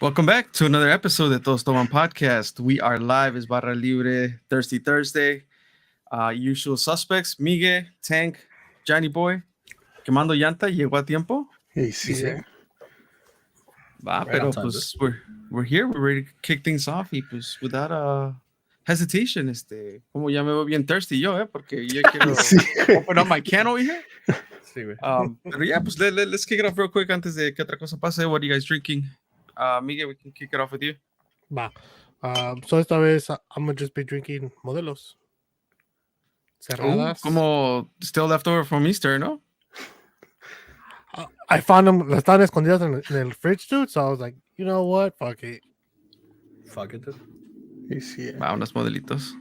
Welcome back to another episode of Todos Toman Podcast. We are live. It's Barra Libre Thirsty Thursday. Usual suspects, Miguel, Tank, Johnny Boy. Quemando llanta, llegó a tiempo. Hey, sí. Va, Right pero on time, pues we're here. We're ready to kick things off. Y pues without hesitation, como ya me veo bien thirsty yo, porque ya quiero open up my can over here. Sí, güey. Pero yeah, pues let's kick it off real quick antes de que otra cosa pase. What are you guys drinking? Miguel, we can kick it off with you. Va. So esta vez I'm gonna just be drinking modelos. Cerradas. Como still left over from Easter, ¿no? I found them, las estaban escondidas en el fridge, dude. So I was like, you know what? Fuck it. Fuck it, dude. Sí. Va, unos modelitos.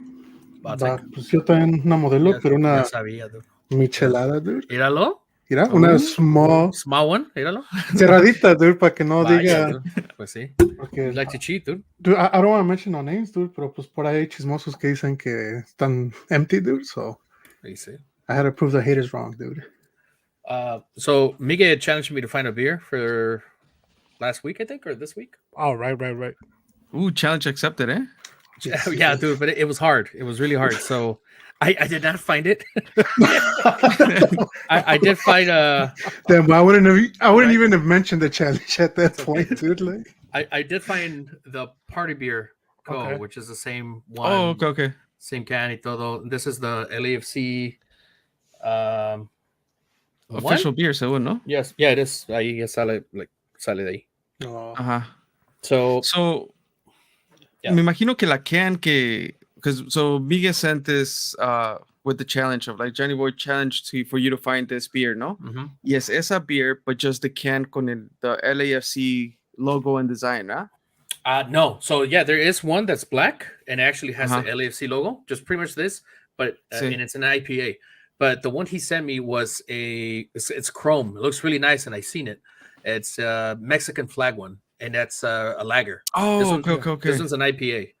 Va, pues yo también una modelo, pero una Ya sabía, dude. michelada, dude. Míralo. Mira, una small, Small one, míralo. cerradita, dude, para que no Vaya, diga. dude. Pues sí. Porque, You like to cheat, dude. dude, I don't want to mention no names, dude, pero pues por ahí hay chismosos que dicen que están empty, dude, so You see. I had to prove the haters wrong, dude. So Miguel challenged me to find a beer for last week, I think, or this week. Oh, right. Ooh, challenge accepted, eh? Yeah, dude, but it was hard. It was really hard. So I did not find it. I did find Damn, I wouldn't even have mentioned the challenge at that point, dude. Like, I did find the Party Beer Co., Okay. which is the same one. Oh, okay. Same can y todo. This is the LAFC Official one? beer, según, ¿no? Yes, yeah, it is. Ahí sale de ahí. no. Ajá. So yeah. Me imagino que la can so Miguel sent this with the challenge of like Johnny Boy challenge for you to find this beer, ¿no? Mhm. Yes, esa beer, but just the can con the LAFC logo and design, ¿ah? No. So yeah, there is one that's black and actually has Uh-huh. the LAFC logo, just pretty much this, but Sí. and it's an IPA. But the one he sent me was it's chrome. It looks really nice, and I seen it. It's a Mexican flag one, and that's a lager. Oh, This one- okay. This one's an IPA.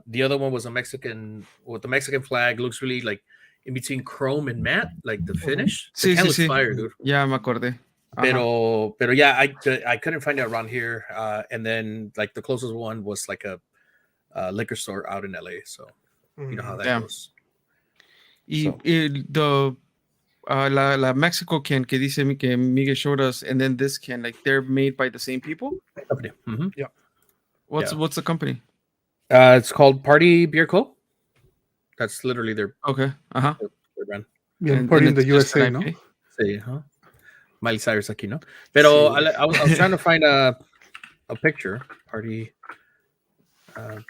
The other one was a Mexican with the Mexican flag. Looks really like in between chrome and matte, like the finish. The can looks fire, dude. Ya me acordé. Ajá. Pero yeah, I couldn't find it around here. And then like the closest one was like a liquor store out in LA. So you know how that Damn. goes. Y So. la Mexico can que dice que Miguel showed us, and then this can, like they're made by the same people. Company. Mhm. What's the company? It's called Party Beer Co. That's literally their Okay. Uh-huh. brand. Bien, party in the it's just USA, an no? IPA? Sí, huh? Miley Cyrus aquí, ¿no? Pero Sí. I was trying to find a picture. Party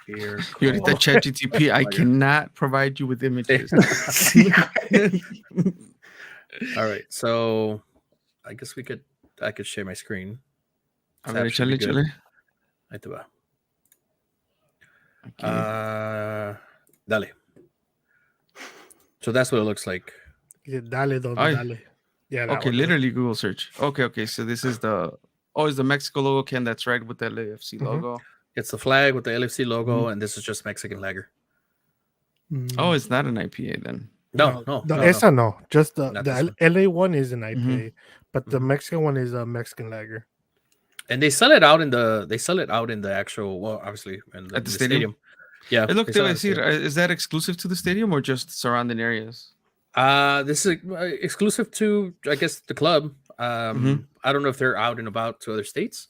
Beer Y ahorita Co. ChatGPT, I cannot provide you with images. All right, so I guess I could share my screen. A ver, échale. Ahí te va. Aquí. Dale. So that's what it looks like. Dale, don, Ay. dale. Yeah. that Okay, one. literally Google search. Okay. So this is it's the Mexico logo can. That's right, with the LAFC logo. It's the flag with the LFC logo, and this is just Mexican lager. Oh, it's not an IPA then. No. Esa no. Just Not the this LA one is an IPA, but the Mhm. Mexican one is a Mexican lager. And they sell it out in the actual, well, obviously in At the stadium? Yeah. Look, they te sell voy a it at the decir, is that exclusive to the stadium or just surrounding areas? This is exclusive to, I guess, the club. I don't know if they're out and about to other states,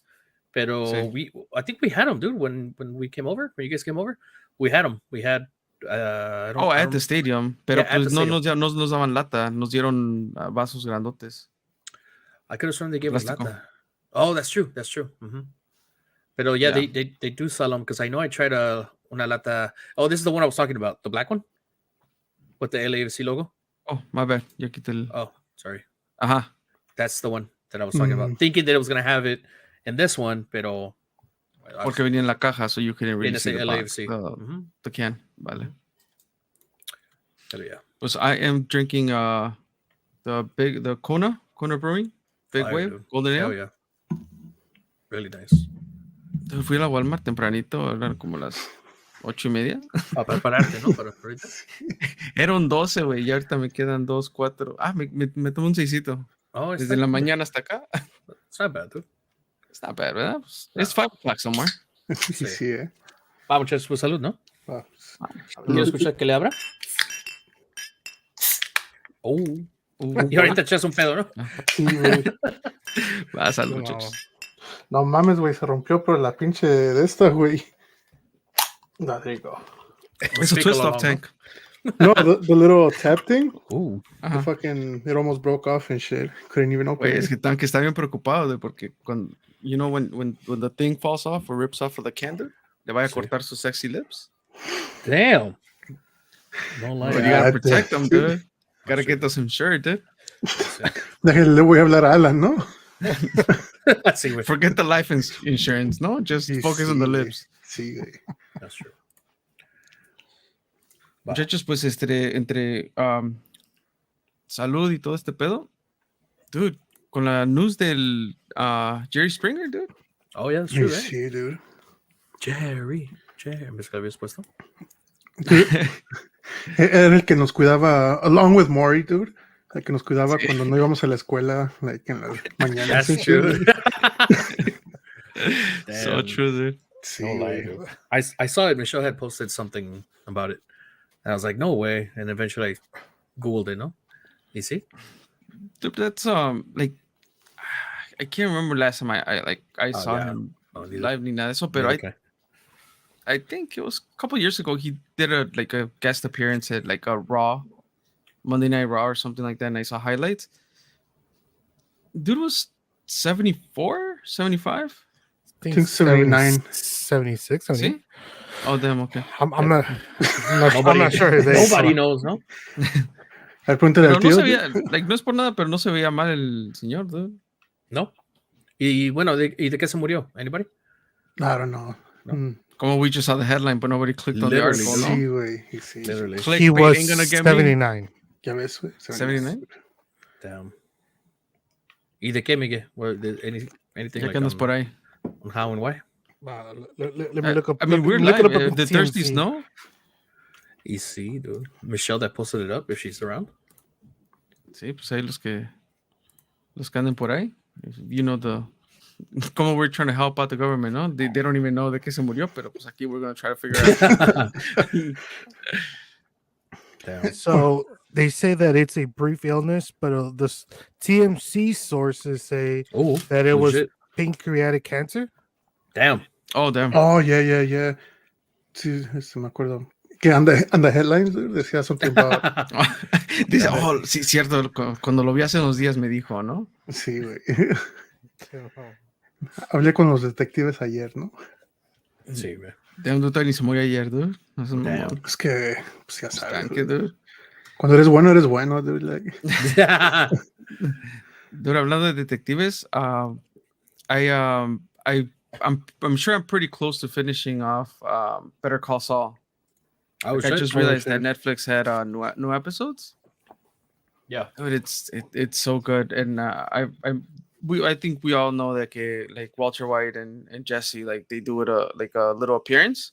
pero Sí. I think we had them, dude. When we came over, when you guys came over, we had them. We had. At the stadium. Pero Yeah, at pues the no stadium. nos daban lata, nos dieron vasos grandotes. I could have sworn they gave us Plástico. lata. Oh, that's true. Pero yeah, Yeah. they do sell them because I know I tried una lata. Oh, this is the one I was talking about, the black one with the LAFC logo. Oh, my bad. Ya quité el... Oh, sorry. Ajá. That's the one that I was talking about. Thinking that it was gonna have it in this one, pero Porque venía en la caja, so you couldn't really viene see ese the box, LAFC. the can. Vale. Pero yeah. Pues I am drinking the Kona Brewing, Big Fire, Wave, dude. Golden Hell Ale. yeah. Really nice. Fui a la Walmart tempranito, eran como las 8:30. Para prepararte, ¿no? Para ahorita. Eran 12, güey, y ahorita me quedan 2, 4. Me tomé un 6. Oh, it's Desde la mañana hasta acá. It's not bad, dude. It's not bad, ¿verdad? It's 5 o'clock somewhere. Sí, sí, eh. Vamos, muchachos, pues salud, ¿no? Ah, ¿Quiero escuchar que le abra? Y ahorita echas un pedo, ¿no? sí, güey. Va, salud, No. muchachos. No mames, güey, se rompió por la pinche de esta, güey. No, there you go. It's a Speak twist along, off ¿no? tank. No, the little tap thing, Ooh. the Ajá. fucking, it almost broke off and shit. Couldn't even open Güey, es it. que tanque está bien preocupado, de porque cuando, you know, when the thing falls off or rips off of the candle, le vaya a Sí. cortar sus sexy lips. Damn. Don't lie. But you gotta God protect damn. them, dude. Gotta get those insured, dude. Déjenle, le voy a hablar a Alan, ¿no? Sí, güey. Forget the life insurance, no? Just Sí, focus sí, on the güey. lips. Sí, güey. That's true. Va. Muchachos, pues entre salud y todo este pedo, dude, con la news del Jerry Springer, dude. Oh, yeah, that's true, right? Sí, dude. Jerry. ¿Ves que habías puesto? Era el que nos cuidaba, along with Maury, dude. El que nos cuidaba cuando no íbamos a la escuela, like, en las mañanas. That's and shit, true. güey. So Damn. true, dude. Sí, Don't lie, güey. dude. I saw it. Michelle had posted something about it. And I was like, no way. And eventually I Googled it, no? You see? Dude, that's like I can't remember last time I saw yeah. him Oh, neither- live ni nada de eso, pero neither can I think it was a couple years ago he did a guest appearance at like a Raw, Monday Night Raw or something like that, and I saw highlights. Dude was 74, 75? I think 79. 76, 78. See? Oh damn, okay. I'm not I'm not sure his age. Nobody knows, no? Al punto del Pero no tío. se dude. veía, like, no es por nada, pero no se veía mal el señor, dude. No. Y bueno, ¿y de qué se murió? Anybody? I don't know. No. Mm, Como we just saw the headline, but nobody clicked on the Literally, article, no? Sí, güey. y Sí. Literally. Clickbait He was ain't gonna get me. 79. Ya ves, güey. 79? Damn. ¿Y de qué, Miguel? Anything Ya like que andas por ahí. on how and why? Let me look up. I mean, we're look live. it up on The TMZ. Thirsties know? EC, dude. Michelle that posted it up if she's around. Sí, pues ahí los que anden por ahí. You know como we're trying to help out the government, ¿no? They don't even know de qué se murió, pero pues aquí we're going to try to figure out. Damn. So they say that it's a brief illness, but the TMC sources say Oh, that it was legit. pancreatic cancer. Damn. Oh, damn. Oh, yeah. Sí, me acuerdo. Que on the headlines, dude, decía something about. Dice, oh, sí, cierto. Cuando lo vi hace unos días me dijo, ¿no? Sí, güey. Hablé con los detectives ayer, ¿no? Sí, güey. Damn, dude, ni se murió ayer, dude. No es un Damn. mamón. Es que, pues ya sabes. Tanque, dude. Cuando eres bueno, dude. Like. Dude, hablando de detectives, I'm sure I'm pretty close to finishing off Better Call Saul. I Like, I just realized that Netflix had new episodes. Yeah. Dude, it's so good, and I think we all know that like Walter White and Jesse, like they do it a little appearance.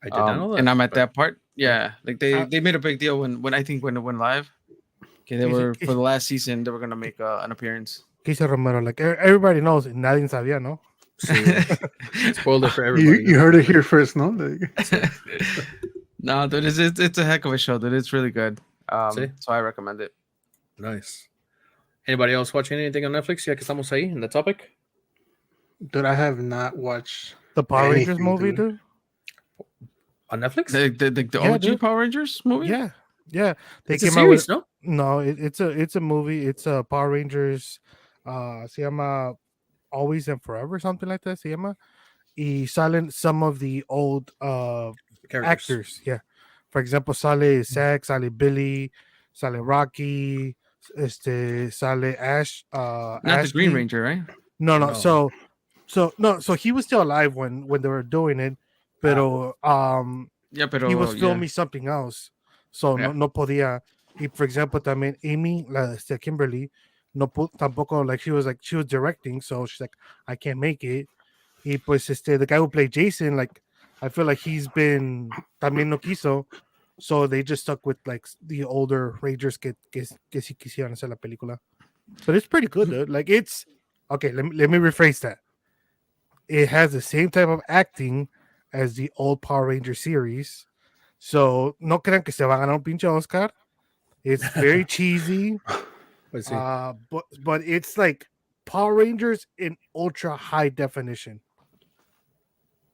I did not know that. And I'm at but- that part. Yeah, like they made a big deal when it went live. Okay, they were for the last season they were gonna make an appearance. Quise Romero, like everybody knows, nadie sabía, ¿no? Sí, güey. Spoiled it for You, everybody. you heard it here first, no? Like, No, dude, it's a heck of a show, dude. It's really good. See? So I recommend it. Nice. Anybody else watching anything on Netflix? Ya que estamos ahí in the topic. dude, I have not watched. The Power Rangers Anything, movie, dude. dude. On Netflix? The Yeah, OG dude. Power Rangers movie. Yeah. They It's a came out with series, no? no. It's a movie. It's a Power Rangers. Se llama Always and Forever, something like that. Se llama. Y salen some of the old Characters. actors. Yeah. For example, sale Zack, sale Billy, sale Rocky, sale Ash. Not the Green Ashley. Ranger, right? No. No. So he was still alive when they were doing it, pero Yeah, pero he was yeah. filming something else, so Yeah. no podía. Y for example, también Amy, Kimberly, tampoco, like she was directing, so she's like, I can't make it. Y pues the guy who played Jason, like I feel like he's been también no quiso, so they just stuck with like the older Rangers que sí quisieron hacer la película. But it's pretty good, dude. Like it's okay. Let me rephrase that. it has the same type of acting as the old Power Ranger series. So no crean que se va a ganar un pinche Oscar. It's very cheesy. Let's see. But it's like Power Rangers in ultra high definition.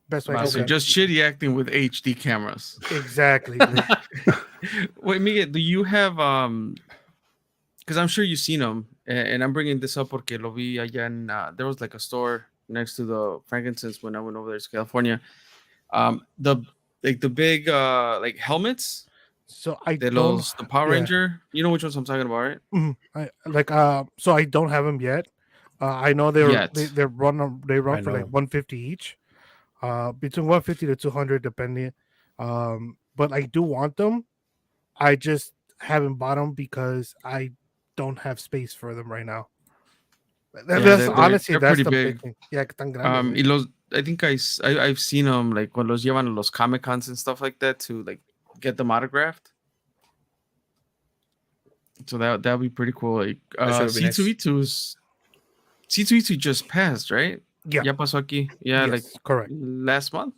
Best way I can So say. just shitty acting with HD cameras. Exactly. dude. Wait, Miguel, do you have because I'm sure you've seen them, and I'm bringing this up porque lo vi allá en there was like a store next to the frankincense when I went over there to California. The big like helmets So I de don't. los the Power yeah. Ranger. You know which ones I'm talking about, right? So I don't have them yet. I know they Yet. run I for like know. 150 each. Between 150 to 200 depending. But I do want them. I just haven't bought them because I don't have space for them right now. That's honestly they're that's pretty the big. big thing. Yeah, que tan grandes, Y los, I think I've seen them like when los llevan a los Comic Cons and stuff like that to like get them autographed. So that'd be pretty cool. Like That should be nice. C2E2 just passed, right? Yeah. Ya pasó aquí. Yeah, Yes, like correct. last month.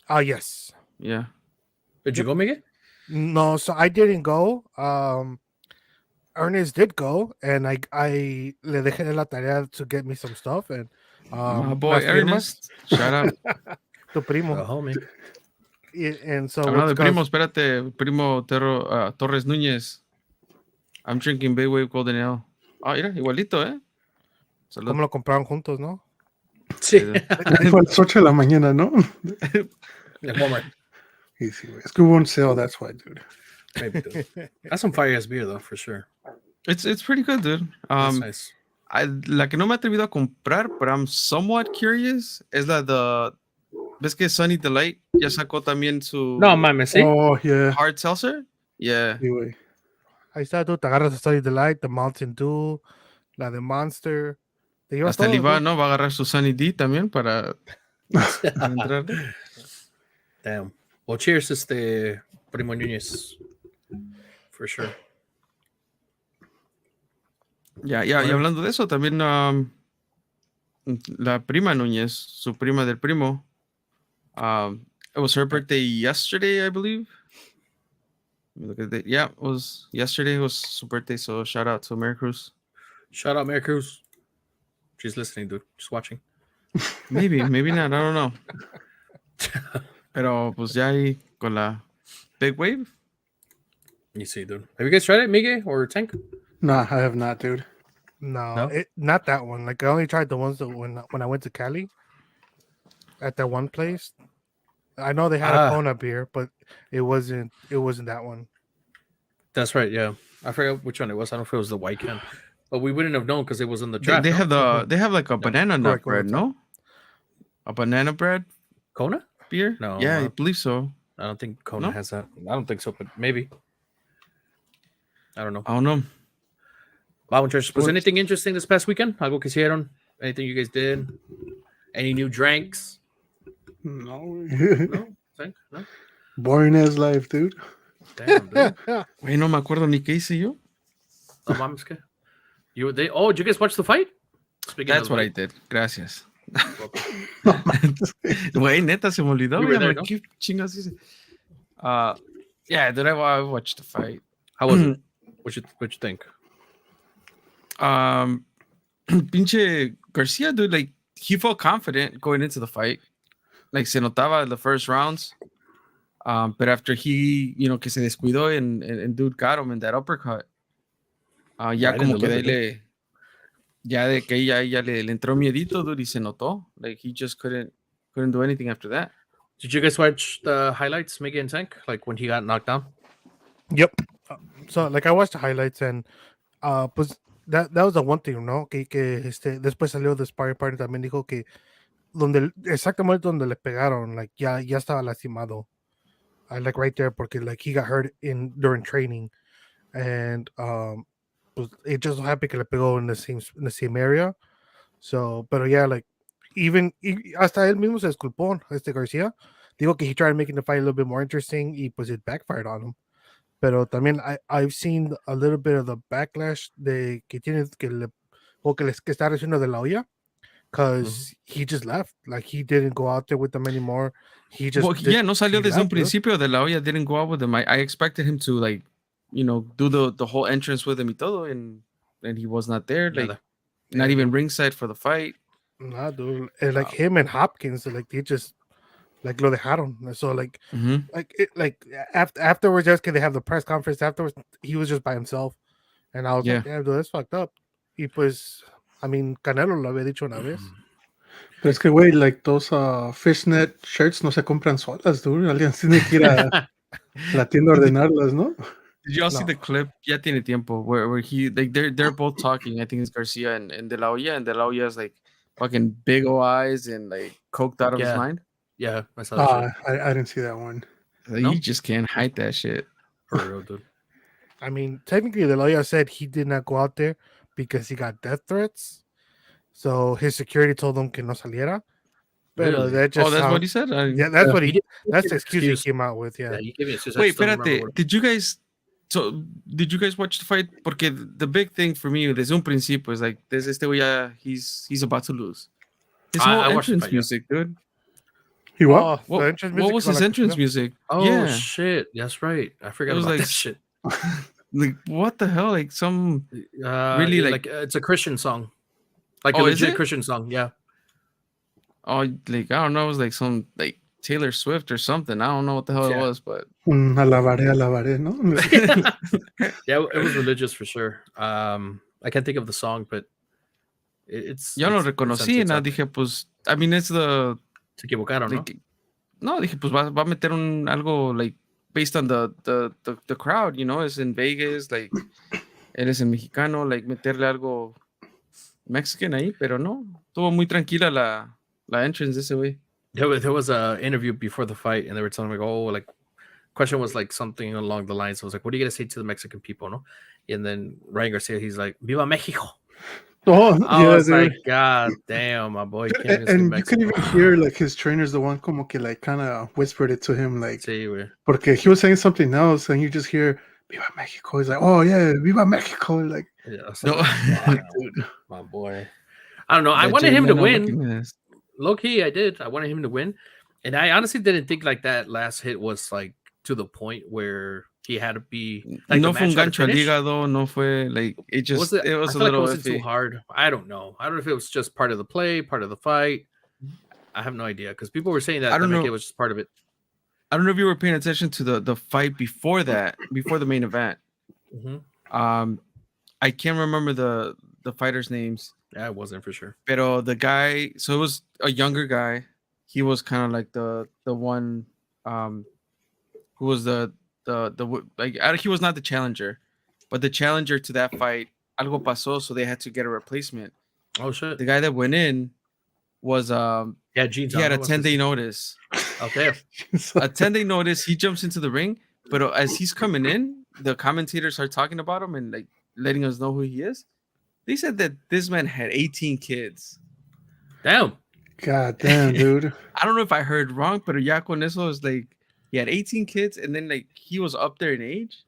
Yes. Yeah. Did you go, Miguel? No, so I didn't go. Ernest did go, and I le dejé la tarea to get me some stuff, and My boy las firmas, Ernest. Shout out. tu primo. The homie. And so Hablando de what's primo, espérate, primo Torres Núñez. I'm drinking Big Wave Golden Ale. Ah, mira, igualito, ¿eh? Salud. ¿Cómo lo compraron juntos, no? Sí. Fue a las 8 de la mañana, ¿no? En Walmart. Easy, güey. Es que hubo un sale, that's why, dude. Maybe, dude. That's some fire ass beer though, for sure. It's pretty good, dude. That's nice. La que no me he atrevido a comprar, but I'm somewhat curious, es la de... ¿Ves que Sunny Delight ya sacó también su No mames, sí. Oh, yeah. hard seltzer? Yeah. Sí, güey. Ahí está, tú te agarras the Study Delight, the Mountain Dew, la de Monster. Te llevas Hasta el todo, Iván, dude. ¿no? Va a agarrar su Sunny D también para entrarle. Damn. Well, cheers, Primo Núñez. For sure. Ya, y hablando de eso, también la prima Núñez, su prima del primo, it was her birthday yesterday, I believe. Let me look at it. Yeah, it was yesterday. It was su birthday, so shout out to Mary Cruz. Shout out, Mary Cruz. She's listening, dude. Just watching. Maybe not. I don't know. Pero pues ya ahí con la Big Wave. You see, dude. Have you guys tried it, Miguel or Tank? Nah, I have not, dude. No, not that one. Like I only tried the ones that when I went to Cali at that one place. I know they had a Kona beer, but it wasn't that one. That's right. Yeah, I forgot which one it was. I don't know if it was the white can, but we wouldn't have known because it was in the draft. They have no? they have like a banana nut Correct, bread, no? A banana bread Kona? beer? No, Yeah, I believe so. I don't think Kona No? has that. I don't think so, but maybe. I don't know. I don't know. Wow, was anything interesting this past weekend? Algo que hicieron? Anything you guys did? Any new drinks? No. No? Tank? No? Boring as life, dude. Damn, dude. Güey, no me acuerdo ni qué hice yo. No mames, que. Did you guys watch the fight? Speaking That's of what I fight. did. Gracias. Güey, neta, se me olvidó. You were güey, there, I'm no? like, ¿qué chingas hice? Yeah, dude, I watched the fight. How was it? What you think? Pinche Garcia, dude, like, he felt confident going into the fight. Like, se notaba in the first rounds. But after he, que se descuidó and dude got him in that uppercut. Ya Right como in the que de liver, le, ya de que ya le entró miedito, dude, y se notó. Like, he just couldn't do anything after that. Did you guys watch the highlights, Miguel and Tank? Like when he got knocked down? Yep. So like I watched the highlights and pues that was the one thing, ¿no? Que después salió the sparring partner también dijo que exactamente donde le pegaron, like ya estaba lastimado. Like right there porque like he got hurt during training and pues it just so happened que le pegó in the same area. So, pero yeah, like hasta él mismo se disculpó, Garcia. Digo que he tried making the fight a little bit more interesting y pues it backfired on him. Pero también I've seen a little bit of the backlash de que tiene que está recibiendo de la olla because he just left. Like he didn't go out there with them anymore. He just no salió desde un left, dude. principio. De La Hoya didn't go out with him. I expected him to like, do the whole entrance with him y todo, and he was not there. Like Nada. not even ringside for the fight. Nah, dude. And like him and Hopkins, like they just like lo dejaron. So like afterwards, just they have the press conference afterwards. He was just by himself, and I was like, damn, dude, that's fucked up. Y pues, I mean, Canelo lo había dicho una vez. Pero es que, güey, like those fishnet shirts no se compran solas, dude. Alguien tiene que ir a la tienda a ordenarlas, ¿no? Did y'all see the clip? Ya tiene tiempo where he like they're both talking. I think it's Garcia and De La Hoya, and De La Hoya is like fucking big old eyes and like coked out of his mind. Yeah, I saw that shit. I didn't see that one. Like, you just can't hide that shit. For real, dude. I mean, technically, De La Hoya said he did not go out there because he got death threats. So his security told him que no saliera. Really? That just that's what he said. Yeah, that's what that's the excuse he came out with. Yeah. You gave me an excuse. Wait, espérate. Did you guys watch the fight? Porque the big thing for me desde un principio is like this este güey ya he's about to lose. His whole entrance music, dude. He what? What was his entrance music? Oh yeah. Shit, that's right. I forgot about that shit. Like what the hell? Like some really like it's a Christian song, like a legit Christian song. Yeah. Oh, like I don't know. It was like some like Taylor Swift or something. I don't know what the hell it was, but alabaré, ¿no? Yeah, it was religious for sure. I can't think of the song, but it's. Yo lo reconocí y dije, pues, I mean, it's the. Se equivocaron, like, ¿no? Dije, pues va a meter algo like based on the crowd, it's in Vegas, like él es el mexicano, like meterle algo Mexican ahí, pero no, estuvo muy tranquila la entrance de ese güey. There was a interview before the fight, and they were telling me, like, question was like something along the lines. I was like, what are you gonna say to the Mexican people, no? And then Ryan Garcia, he's like, "Viva Mexico." Oh, I was like, God damn, my boy. And you can even hear like his trainer's the one como que like kind of whispered it to him, like, sí, porque he was saying something else, and you just hear "Viva Mexico." He's like, "Oh yeah, Viva Mexico!" Like, no, dude, my boy. I don't know. I wanted him to win. Low key, I did. I wanted him to win, and I honestly didn't think like that last hit was like to the point where he had to be. Like, no fue un gancho al hígado. No fue like it just. It was a little like too hard. I don't know. I don't know if it was just part of the play, part of the fight. I have no idea because people were saying that it was just part of it. I don't know if you were paying attention to the fight before that, before the main event. Mm-hmm. I can't remember the fighters' names. Yeah, it wasn't for sure. Pero the guy, so it was a younger guy. He was kind of like the one who was the like he was not the challenger, but the challenger to that fight. Algo pasó, so they had to get a replacement. Oh shit! The guy that went in was Gene. He had a 10-day notice. Okay. A 10-day notice. He jumps into the ring, but as he's coming in, the commentators are talking about him and like letting us know who he is. They said that this man had 18 kids. Damn. God damn, dude. I don't know if I heard wrong, but ya con eso is like he had 18 kids, and then like he was up there in age.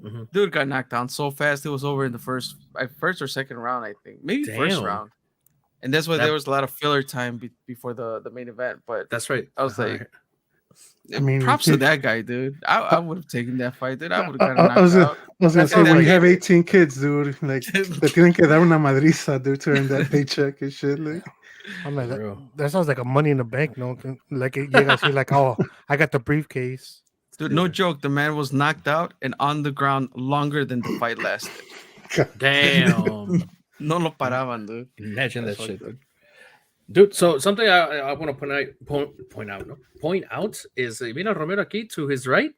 Mm-hmm. Dude got knocked down so fast it was over in the first or second round, I think. Maybe first round. And that's why there was a lot of filler time before the main event. But that's right. I was like, I mean, props to that guy, dude. I would have taken that fight, dude. I would have gotten knocked out. I was gonna say, when you have 18 kids, dude, like te tienen que dar una madriza, dude, to earn that paycheck and shit. Like, I'm like, that sounds like a Money in the Bank, no? Like you guys feel like, oh, I got the briefcase. Dude, no joke. The man was knocked out and on the ground longer than the fight lasted. Damn. No lo paraban, dude. Imagine that shit, dude. So something I want to point out is mira Romero aquí to his right.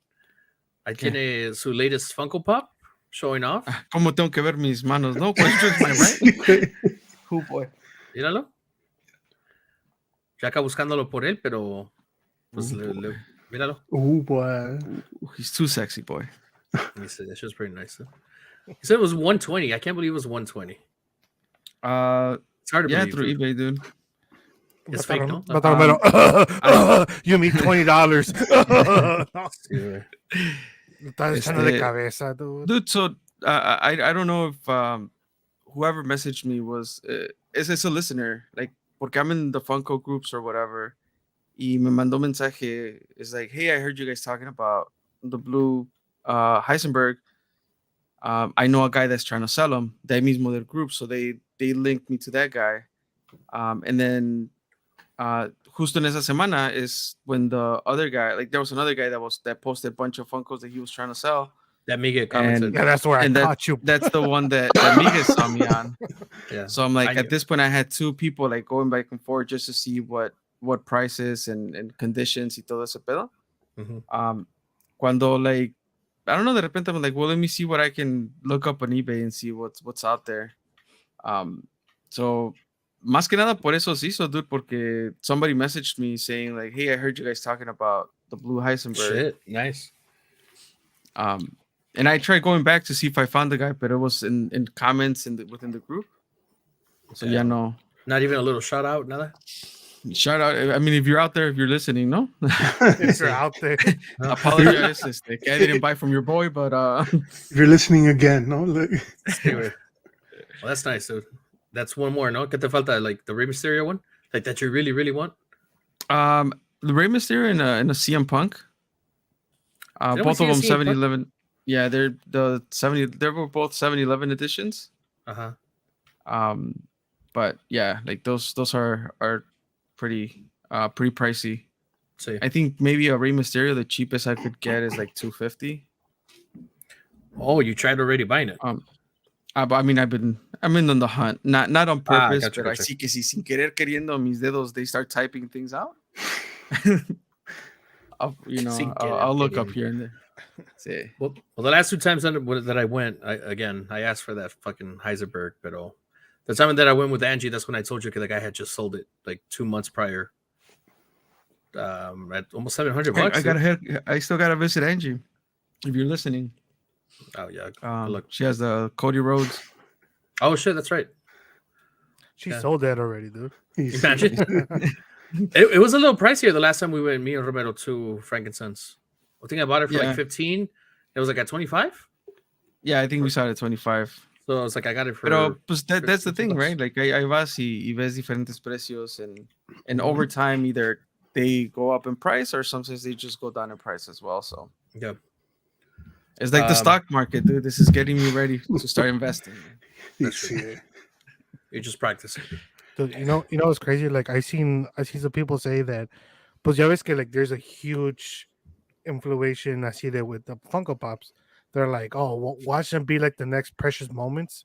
Ahí tiene su latest Funko Pop showing off. ¿Cómo tengo que ver mis manos? No, which is my right? Who boy? Míralo. Ya acá buscándolo por él, pero pues míralo. Boy. He's too sexy, boy. He said that shit's pretty nice. Though. He said it was 120. I can't believe it was 120. It's hard to believe. Through eBay, dude. It's fake, no? You mean $20? Estás echando de cabeza, dude. Dude, so I don't know if whoever messaged me was it's a listener. Like porque I'm in the Funko groups or whatever. Y me mandó mensaje. It's like, hey, I heard you guys talking about the blue Heisenberg. I know a guy that's trying to sell them. De mismo del group, so they linked me to that guy. And then justo en esa semana is when the other guy, like there was another guy that posted a bunch of Funkos that he was trying to sell. That Miguel commented. Yeah, that's where I caught you. That's the one that Miguel saw me on. Yeah. So I'm like, at this point, I had two people like going back and forth just to see what prices and conditions y todo ese pedo. Mm-hmm. Cuando like, I don't know, de repente I'm like, well, let me see what I can look up on eBay and see what's out there. So más que nada por eso se hizo, dude, porque somebody messaged me saying like, hey, I heard you guys talking about the blue Heisenberg. Shit, nice. And I tried going back to see if I found the guy, but it was in comments within the group. So yeah, no. Not even a little shout out, nada. Shout out. I mean, if you're out there, if you're listening, no? If you're out there. Apologize. I didn't buy from your boy, but if you're listening again, no? Like... Well, that's nice, dude. That's one more, no? ¿Qué te falta? Like the Rey Mysterio one? Like that you really, really want? The Rey Mysterio and a CM Punk. Both of them 7-11. Yeah, they were both 7-11 editions. But yeah, like those are pretty pricey. See. I think maybe a Rey Mysterio, the cheapest I could get is like $250. Oh, you tried already buying it? But I mean, I'm in on the hunt, not on purpose, gotcha, but I see que si sin querer queriendo mis dedos they start typing things out. I'll look up here and there. Sí. Well, the last two times that I went, I asked for that fucking Heisenberg, but the time that I went with Angie, that's when I told you the guy had just sold it like 2 months prior. At almost $700. I still gotta visit Angie. If you're listening. Oh yeah. Look, she has the Cody Rhodes. Oh shit, that's right. She sold that already, dude. Imagine. It was a little pricier the last time we went, me and Romero, to Frankincense. I think I bought it for like 15. It was like at 25. Yeah, I think we saw it at 25. So I was like, I got it for. Pero pues that's the thing, right? Like I vas y ves diferentes precios, and over time either they go up in price or sometimes they just go down in price as well. So yeah, it's like the stock market, dude. This is getting me ready to start investing. That's true. You're just practicing. Dude, you know what's crazy? Like I seen some people say that, pues ya ves que like there's a huge influation así de with the Funko Pops. They're like, oh, watch them be like the next Precious Moments,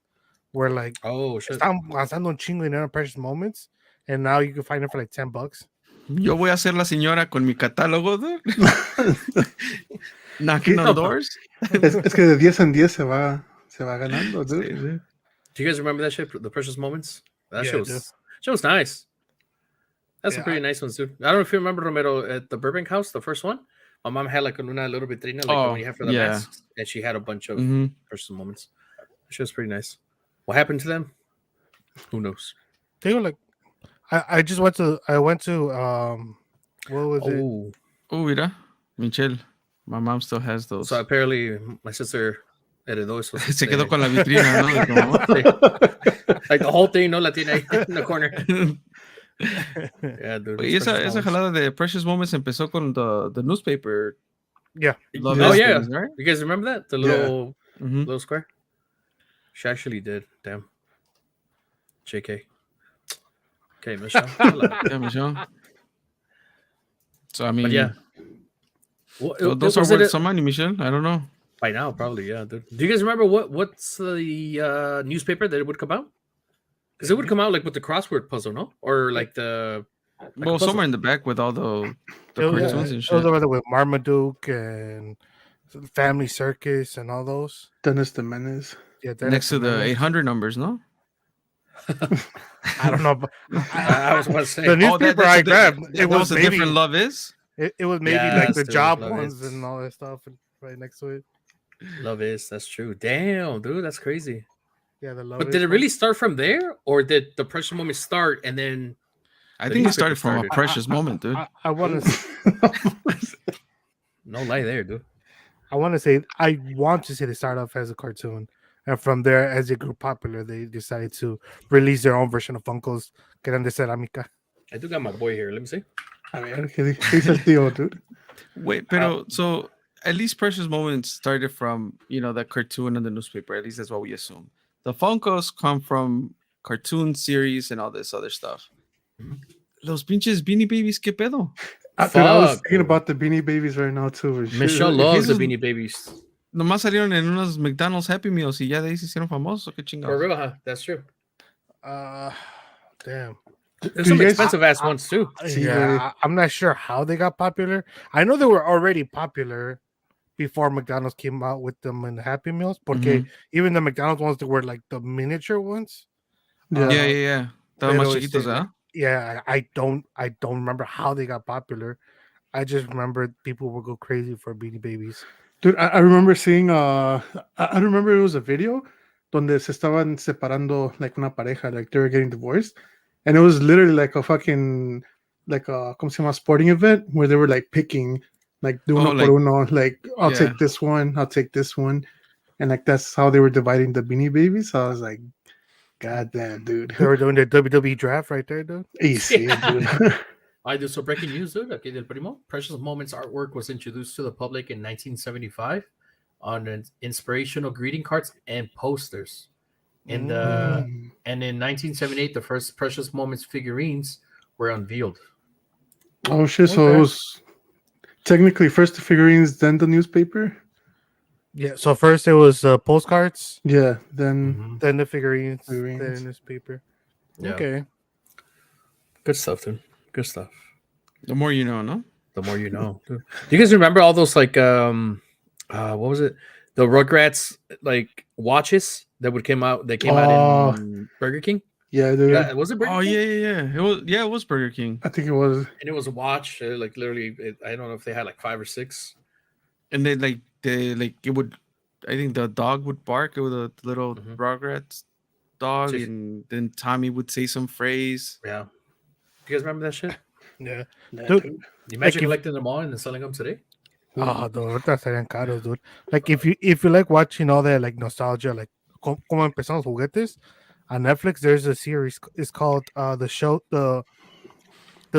where like, oh shit, están gastando un chingo de dinero en Precious Moments, and now you can find it for like $10. Yo voy a ser la señora con mi catálogo, dude. Knocking on doors. Es que de 10 en 10 se va ganando, dude. Sí, dude. Do you guys remember that shit, the Precious Moments? That shit was nice. That's some pretty nice ones, dude. I don't know if you remember, Romero, at the Burbank house, the first one. My mom had like una little vitrina, like the one you have for the masks, and she had a bunch of Precious Moments. That shit was pretty nice. What happened to them? Who knows? They were like, I went to what was it? Oh, mira, Michelle. My mom still has those. So apparently my sister heredó eso. Se quedó con la vitrina, ¿no? Like the whole thing, no la tiene ahí in the corner. Yeah, dude. Y esa jalada de Precious Moments empezó con the newspaper. Yeah. Things, right? You guys remember that? The little little square? She actually did. Damn. JK. Okay, Michelle. Yeah, Michelle. So I mean, but yeah. Well, those are worth some money, Michelle. I don't know. By now, probably, yeah. Dude. Do you guys remember what's the newspaper that it would come out? Because it would come out like with the crossword puzzle, no? Or like the somewhere in the back with all the cartoons and shit. Those are with Marmaduke and Family Circus and all those. Dennis the Menace. Yeah, next to the 800 numbers, no? I don't know. But I was about to say the newspaper I grabbed. It was a maybe, different Love Is. It was maybe like the job ones and all that stuff right next to it. Love Is. That's true. Damn, dude, that's crazy. Yeah, the Love. But did it really start from there, or did the Precious Moment start and then? I think it started from a Precious Moment, dude. I want to. No lie there, dude. I want to say it started off as a cartoon, And from there, as they grew popular, they decided to release their own version of Funkos que eran de cerámica. I do got my boy here. Let me see. A ver, ¿qué dice el tío, dude? Wait, pero so at least Precious Moments started from that cartoon in the newspaper. At least that's what we assume. The Funkos come from cartoon series and all this other stuff. Los pinches Beanie Babies, ¿qué pedo? Dude, I was thinking about the Beanie Babies right now too. Michelle loves the Beanie Babies. Nomás salieron en unos McDonald's Happy Meals y ya de ahí se hicieron famosos. ¿Qué chingados? For real, huh? That's true. Damn. There's some expensive ass ones too. Yeah, I'm not sure how they got popular. I know they were already popular before McDonald's came out with them in Happy Meals. Porque even the McDonald's ones that were like the miniature ones. Yeah. Estaban más chiquitos, ¿eh? Yeah, I don't remember how they got popular. I just remember people would go crazy for Beanie Babies. Dude, I remember seeing I remember it was a video donde se estaban separando like una pareja, like they were getting divorced. And it was literally like a fucking like a ¿cómo se llama? Sporting event where they were like picking like de uno por uno, like I'll take this one, I'll take this one. And like that's how they were dividing the Beanie Babies. So I was like, God damn, dude. They were doing their WWE draft right there, dude. Easy, dude. I do. So breaking news, dude. Okay, del primo. Precious Moments artwork was introduced to the public in 1975 on inspirational greeting cards and posters. And in 1978, the first Precious Moments figurines were unveiled. Oh shit! So it was technically first the figurines, then the newspaper. Yeah. So first it was postcards. Yeah. Then the figurines. Then the newspaper. Yeah. Okay. Good stuff, dude. Good stuff. The more you know, no? The more you know. Dude. Do you guys remember all those what was it? The Rugrats like watches that came out out in Burger King? Yeah, dude. Yeah, was it Burger King? Yeah. It was Burger King. I think it was. And it was a watch, like literally I don't know if they had like 5 or 6. And then it would, I think the dog would bark with a little Rugrats dog, and then Tommy would say some phrase. Yeah. You guys remember that shit? Yeah. Dude, you imagine collecting them all and then selling them today? Oh, dude, ahorita estarían caros, dude. Like if you like watching all that like nostalgia, like como empezamos juguetes on Netflix, there's a series. It's called the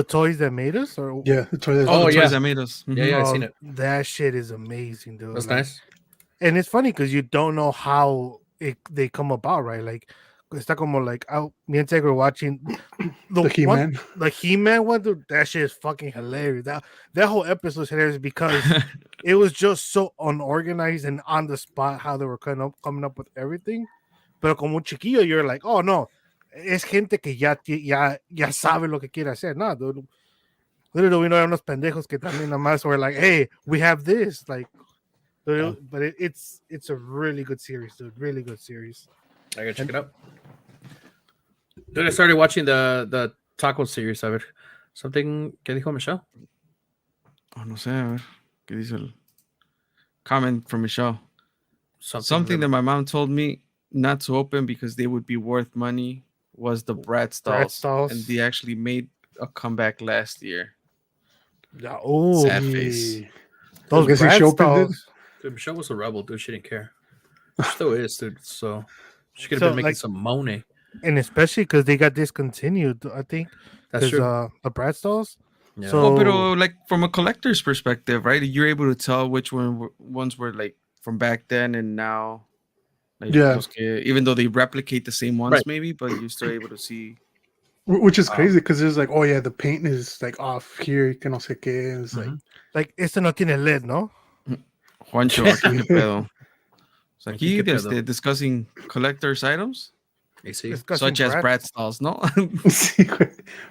Toys That Made Us, or the Toys That Made Us. Yeah, I've seen it. That shit is amazing, dude. That's nice. And it's funny because you don't know how they come about, right? Like está como like me and Tig were watching the He-Man. The He-Man one, dude, that shit is fucking hilarious. That whole episode is hilarious because it was just so unorganized and on the spot how they were coming up with everything. Pero como un chiquillo, you're like, oh no, es gente que ya sabe lo que quiere hacer. No, dude. Literally, we know unos pendejos que también nada más were like, hey, we have this. Like, dude, but it's a really good series, dude. Really good series. I gotta check it out. Dude, I started watching the taco series. A ver, something que dijo Michelle? Oh, no sé, a ver. ¿Qué dice el comment from Michelle? Something that my mom told me not to open because they would be worth money was the Bratz dolls. And they actually made a comeback last year. Yeah, oh, sad face. Those Bratz dolls. Dude, Michelle was a rebel, dude. She didn't care. She still is, dude. So she could have been making some money. And especially because they got discontinued, I think. That's true. The Bratz dolls. Yeah. So, but like from a collector's perspective, right? You're able to tell which ones were like from back then and now. Like, even though they replicate the same ones, maybe, but you're still able to see. Which is crazy because there's like, oh yeah, the paint is like off here, que no sé qué. It's like este no tiene LED, ¿no? Juancho, aquí qué pedo. So aquí discussing collector's items. Such as Bratz dolls, no?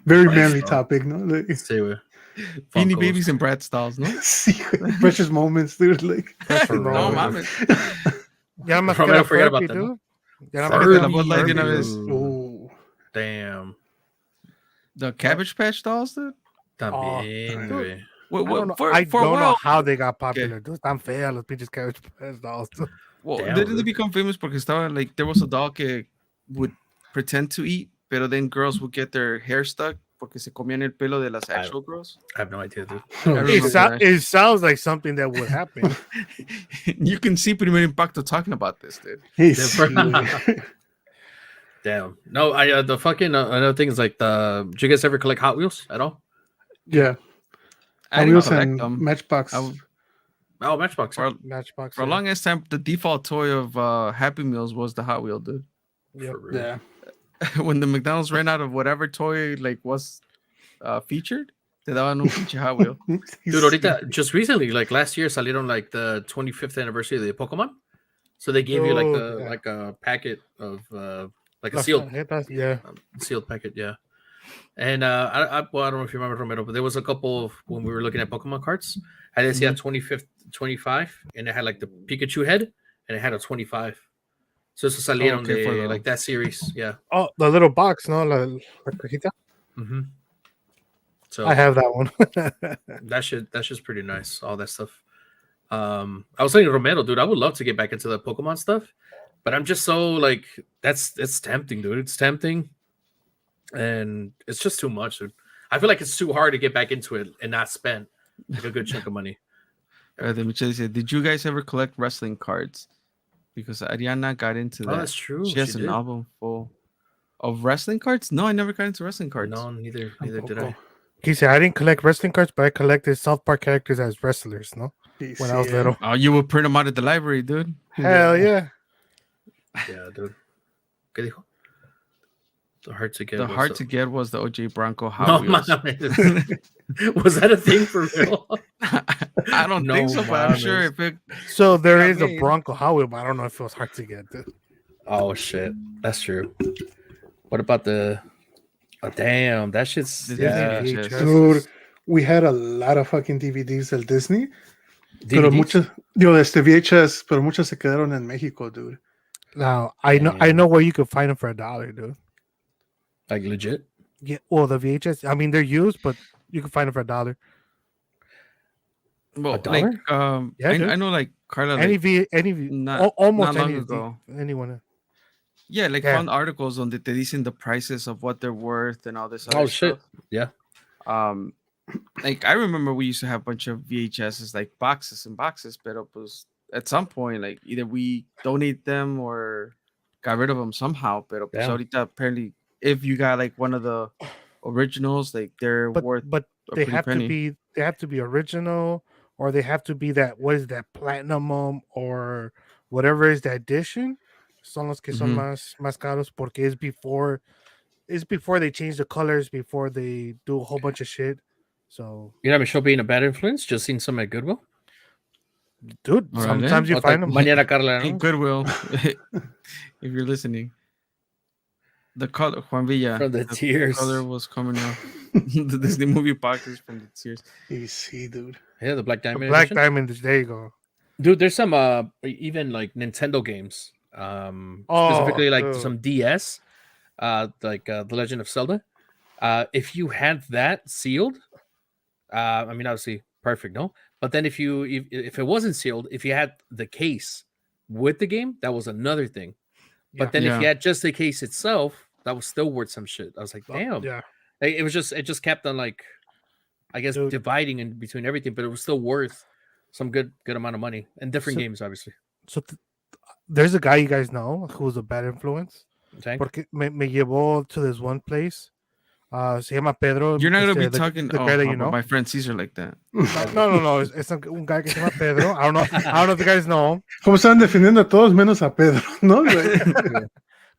Very manly topic, no? Like, Beanie Babies and Bratz dolls, no? Precious moments, dude. Like, no mames. Ya más que la Furby, dude. Ya la Bud Light de una vez. Oh, damn. The Cabbage Patch dolls, dude. También, güey. I don't know how they got popular, dude. Están feas los pinches Cabbage Patch dolls. Well, didn't they become famous porque estaba like there was a doll que would pretend to eat, pero then girls would get their hair stuck porque se comían el pelo de las actual girls. I have no idea, dude. It sounds like something that would happen. You can see Primer Impacto talking about this, dude. Damn. No, I the fucking another thing is like the. Did you guys ever collect Hot Wheels at all? Yeah. I Hot didn't Wheels collect and them. Matchbox. Oh, Matchbox. For, Matchbox. for a longest time, the default toy of Happy Meals was the Hot Wheel, dude. Yep. Yeah. When the McDonald's ran out of whatever toy like was featured, te daban un pinche Hot Wheel. Dude, ahorita, just recently, like last year, salieron like the 25th anniversary of the Pokemon. So they gave you like the like a packet of like a sealed sealed packet, yeah. And I don't know if you remember, Romero, but there was a couple of, when we were looking at Pokemon cards. I did see a 25, and it had like the Pikachu head, and it had a 25. So eso salieron de like that series, yeah. Oh, the little box, no, la cajita. Mm-hmm. So I have that one. that's just pretty nice. All that stuff. I was saying Romero, dude, I would love to get back into the Pokemon stuff, but I'm just so like it's tempting, dude. It's tempting, and it's just too much, dude. I feel like it's too hard to get back into it and not spend like a good chunk of money. Did you guys ever collect wrestling cards? Because Ariana got into that. Oh, that's true. She has an album full of wrestling cards. No, I never got into wrestling cards. No, neither did I. He said I didn't collect wrestling cards, but I collected South Park characters as wrestlers. No, when I was little. Oh, you would print them out at the library, dude. Hell yeah. Yeah, dude. ¿Qué dijo? The hard to get. The hard to get was the OJ Bronco Hot Wheels. Was that a thing for real? I don't think so, but I'm sure if it. So there is a Bronco Hot Wheel, but I don't know if it was hard to get. Dude. Oh shit, that's true. What about the? Oh, damn, that shit's dude. We had a lot of fucking DVDs del Disney. Pero DVDs? muchas, VHS, pero muchas se quedaron en México, dude. Now I know where you could find them for $1, dude. Like legit? Yeah, well, the VHS. I mean, they're used, but you can find them for $1. Well, $1? like Yeah, I know like Carla. Almost not any long ago. anyone. Yeah, like found articles on donde te dicen the prices of what they're worth and all this other shit. stuff. Yeah. Like I remember we used to have a bunch of VHSs, like boxes and boxes, pero pues at some point, like either we donate them or got rid of them somehow. Pero pues ahorita apparently, if you got like one of the originals, like they're worth. But they have to be original, or they have to be that, what is that, platinum or whatever is the edition. Son los que son más caros porque it's before they change the colors, before they do a whole bunch of shit. So you know, Michelle being a bad influence, just seen some at Goodwill. Dude, sometimes you find them. Mañana Carla, in Goodwill, if you're listening. The color, Juan Villa. From the tears. Color was coming out. The Disney movie boxes from the tears. Easy, dude. Yeah, the Black Diamond. Black Diamond. There you go. Dude, there's some even like Nintendo games. Specifically like some DS. Like The Legend of Zelda. If you had that sealed, I mean, obviously perfect, no? But then if it wasn't sealed, if you had the case with the game, that was another thing. But then if you had just the case itself, that was still worth some shit. I was like, damn. Yeah. It just kept on like, I guess, dividing in between everything, but it was still worth some good amount of money and different games, obviously. So there's a guy you guys know who's a bad influence. Okay. Porque me llevó to this one place. Se llama Pedro. You're not going to be talking the guy that you know? my friend Caesar like that. No. It's un guy que se llama Pedro. I don't know if you guys know him. Como están defendiendo a todos menos a Pedro, ¿no?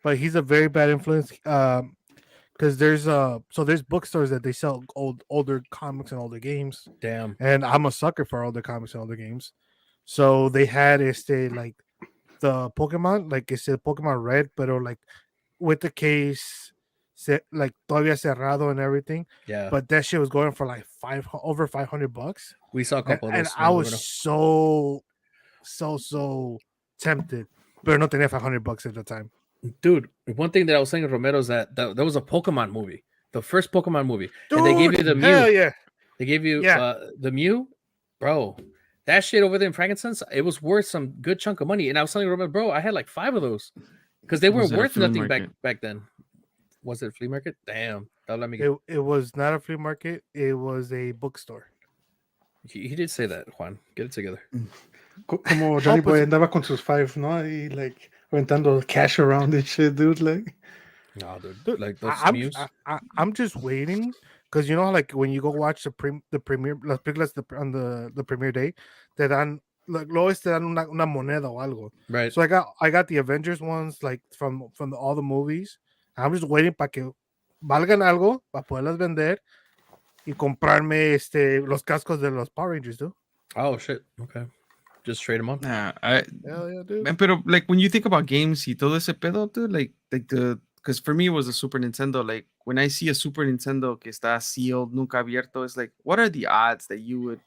But he's a very bad influence. Because there's bookstores that they sell older comics and older games. Damn. And I'm a sucker for older comics and older games. So they had like the Pokemon, like it's a Pokemon Red, but like with the case like todavía cerrado and everything. Yeah. But that shit was going for like over $500. We saw a couple of those. And I was so tempted, but no tenía $500 at the time. Dude, one thing that I was saying to Romero is that there was a Pokemon movie, the first Pokemon movie, Dude, and they gave you the Mew. Hell yeah. They gave you the Mew, bro. That shit over there in Frankincense, it was worth some good chunk of money. And I was telling Romero, bro, I had like 5 of those because they weren't worth nothing back then. Was it a flea market? Damn. It was not a flea market. It was a bookstore. He did say that, Juan. Get it together. Como Johnny Boy andaba con sus five, ¿no? Y like aventando cash around and shit, dude. Like, no, dude. Like those I'm just waiting because you know, like when you go watch the premiere, las películas on the premiere day, te dan like luego te dan una moneda o algo. Right. So I got the Avengers ones like from all the movies. I'm just waiting para que valgan algo para poderlas vender y comprarme los cascos de los Power Rangers, dude. Oh shit. Okay. Just trade them on. Hell yeah, dude. Man, pero like when you think about games y todo ese pedo, dude, like because for me it was a Super Nintendo. Like when I see a Super Nintendo que está sealed, nunca abierto, it's like, what are the odds that you would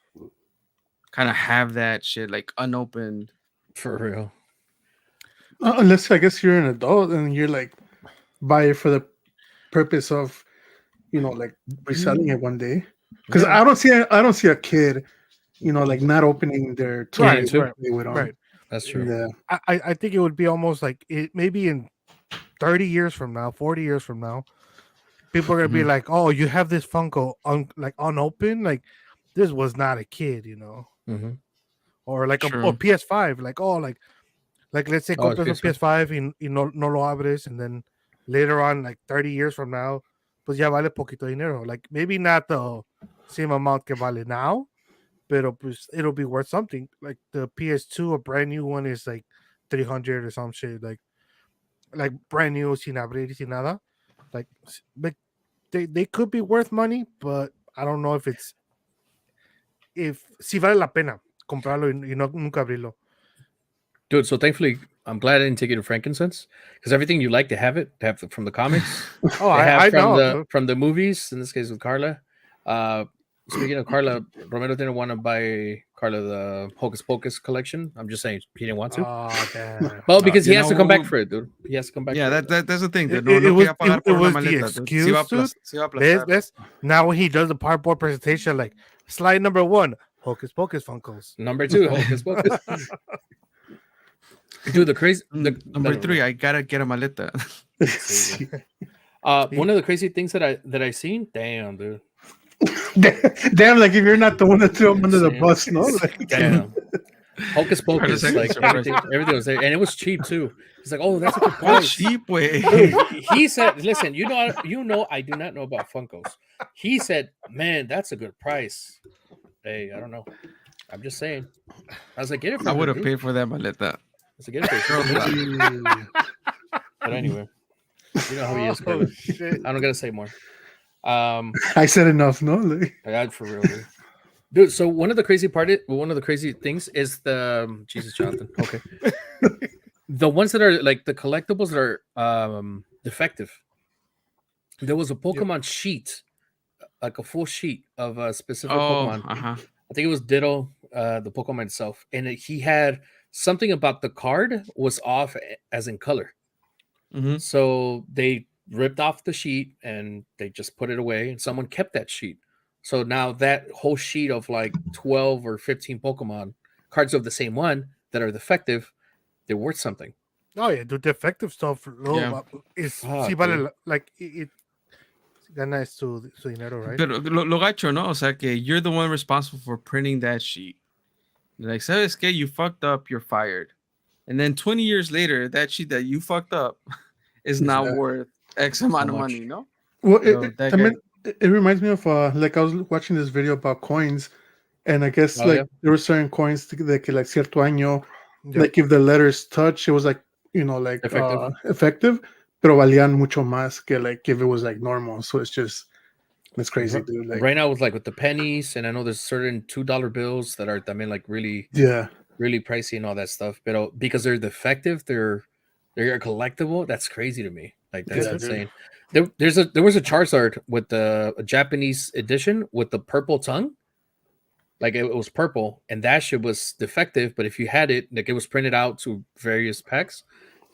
kind of have that shit like unopened? For real. Unless I guess you're an adult and you're like buy it for the purpose of, you know, like reselling it one day. Because I don't see a kid, you know, like not opening their toy right. That's true. Yeah. I think it would be almost like it maybe in 30 years from now, 40 years from now, people are gonna be like, "Oh, you have this Funko unopened? Like this was not a kid, you know?" Or like a PS5, like let's say compras un PS5 y no lo abres, and then later on, like 30 years from now, pues ya vale poquito dinero. Like maybe not the same amount que vale now, pero pues it'll be worth something. Like the PS2, a brand new one is like 300 or some shit. Like brand new, sin abrir, sin nada. Like they could be worth money, but I don't know if si vale la pena comprarlo y no nunca abrirlo. Dude, so thankfully, I'm glad I didn't take you to frankincense because everything you like to have from the comics. I know from the movies. In this case, with Carla. Speaking of Carla, Romero didn't want to buy Carla the Hocus Pocus collection. I'm just saying he didn't want to. Oh, damn. Well, because he has to come back for it, dude. He has to come back. Yeah, that's the thing. It was the excuse, dude. Now when he does the PowerPoint presentation, like slide number 1, Hocus Pocus Funkos. Number 2, Hocus Pocus. Dude, the crazy. Number 3, I gotta get a maleta. One of the crazy things that I seen. Damn, dude. Damn, like if you're not the one that threw him under the bus, no? Like, damn. Hocus Pocus, like everything was there, and it was cheap too. He's like, "Oh, that's a good price." Cheap way. He said, "Listen, you know, I do not know about Funkos." He said, "Man, that's a good price." Hey, I don't know. I'm just saying. I was like, "Get it for." I would have paid for that maleta. I was like, "Get it for." But anyway, you know how he is. I don't gotta say more. I said enough, no? Like... For real, dude. So one of the crazy things is the Jesus, Jonathan. Okay, the ones that are like the collectibles that are defective. There was a Pokemon sheet, like a full sheet of a specific Pokemon. I think it was Ditto, the Pokemon itself, and he had something about the card was off, as in color. So they ripped off the sheet and they just put it away, and someone kept that sheet. So now that whole sheet of like 12 or 15 Pokemon cards of the same one that are defective, they're worth something. Oh yeah, the defective stuff is vale, like it gana su dinero, right? Pero lo gacho, no? O sea, que you're the one responsible for printing that sheet. Like, sabes que you fucked up, you're fired. And then 20 years later, that sheet that you fucked up is now worth X amount of money, no? Well, it reminds me of like I was watching this video about coins, and I guess there were certain coins that like cierto año, like if the letters touch, it was like, you know, like effective, pero valían mucho más que like if it was like normal. So it's crazy, dude. Like, right now with the pennies, and I know there's certain $2 bills that are like really really pricey and all that stuff, but because they're defective, they're a collectible. That's crazy to me. Like that's insane. There was a Charizard with a Japanese edition with the purple tongue. Like it was purple, and that shit was defective. But if you had it, like it was printed out to various packs,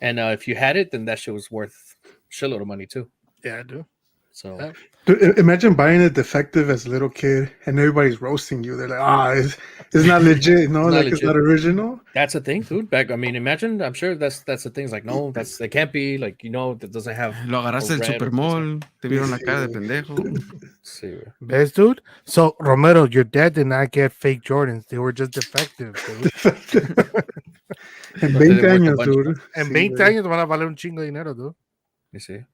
and if you had it, then that shit was worth a shitload of money too. Yeah, I do. So Dude, imagine buying a defective as a little kid and everybody's roasting you. They're like, it's not legit, no, Not like legit. it's not original. That's the thing, dude. Imagine. I'm sure that's the things like no, that can't be like that doesn't have. Lo agarraste del Supermall, te vieron la cara de pendejo. Sí, Best dude. So Romero, your dad did not get fake Jordans. They were just defective, dude. En No 20 te años, demuestra dude. En Sí, 20 güey. años van a valer un chingo de dinero, dude. You see?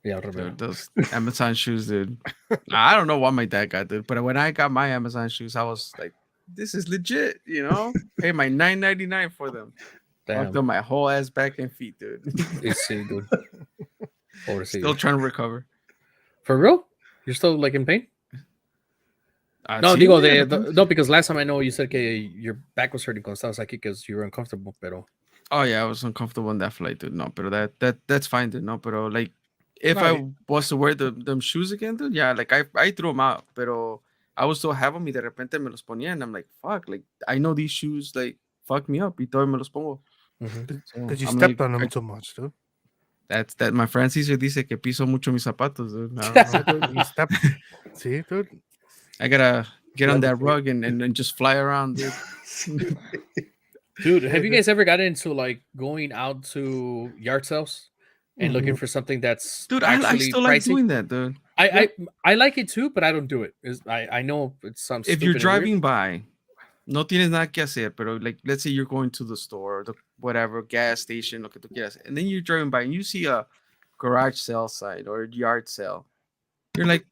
Yeah, Romero. Dude, those Amazon shoes, dude. I don't know what my dad got, dude. But when I got my Amazon shoes, I was like, this is legit, Pay my $9.99 for them. Damn. Fucked up my whole ass back and feet, dude. You see, dude. Still trying to recover. For real? You're still like in pain? No, Sí, digo, güey, no, because last time I know you said your back was hurting cuando estabas aquí because you were uncomfortable, pero. Oh yeah, I was uncomfortable on that flight, dude. No, pero that's fine, dude. No, pero like if No, I was to wear them shoes again, dude, yeah, like I threw them out, pero I would still have them y de repente me los ponía and I'm like, fuck, like I know these shoes like fuck me up y todavía me los pongo. Because you I'm stepped like, on them too much, dude. That's that my friend Caesar dice que piso mucho mis zapatos, dude. No, Dude, you stepped. See, dude. I gotta get on that rug and just fly around, dude. Dude, have you guys ever gotten into like going out to yard sales and looking for something that's Dude, I still like pricey? doing that, dude. I like it too, but I don't do it. I know it sounds If stupid you're and driving weird. by, no tienes nada que hacer, pero like let's say you're going to the store or the whatever gas station, lo que tú quieras, and then you're driving by and you see a garage sale site or a yard sale, you're like,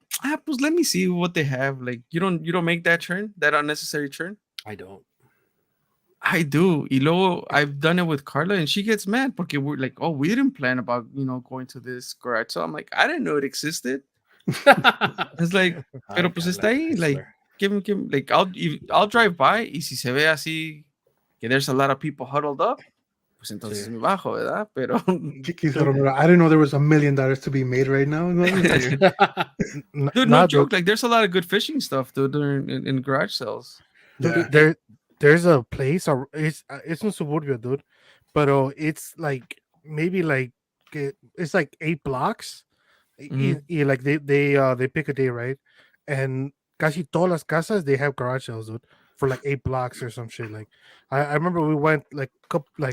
pues let me see what they have. Like you don't make that turn, that unnecessary turn. I don't. I do. Y luego I've done it with Carla and she gets mad porque we're like, oh, we didn't plan about going to this garage. So I'm like, I didn't know it existed. It's like, pero pues está ahí, like. Give him, like I'll drive by y si se ve así que there's a lot of people huddled up, pues entonces me bajo, ¿verdad? Pero I didn't know there was $1 million to be made right now. dude, no joke. Like there's a lot of good fishing stuff, dude, in garage sales. Dude, there's a place. It's in Suburbia, dude, but it's like maybe like it's like 8 blocks. Mm-hmm. Like they pick a day, right? And casi todas las casas they have garage sales, dude, for like 8 blocks or some shit. Like I remember we went like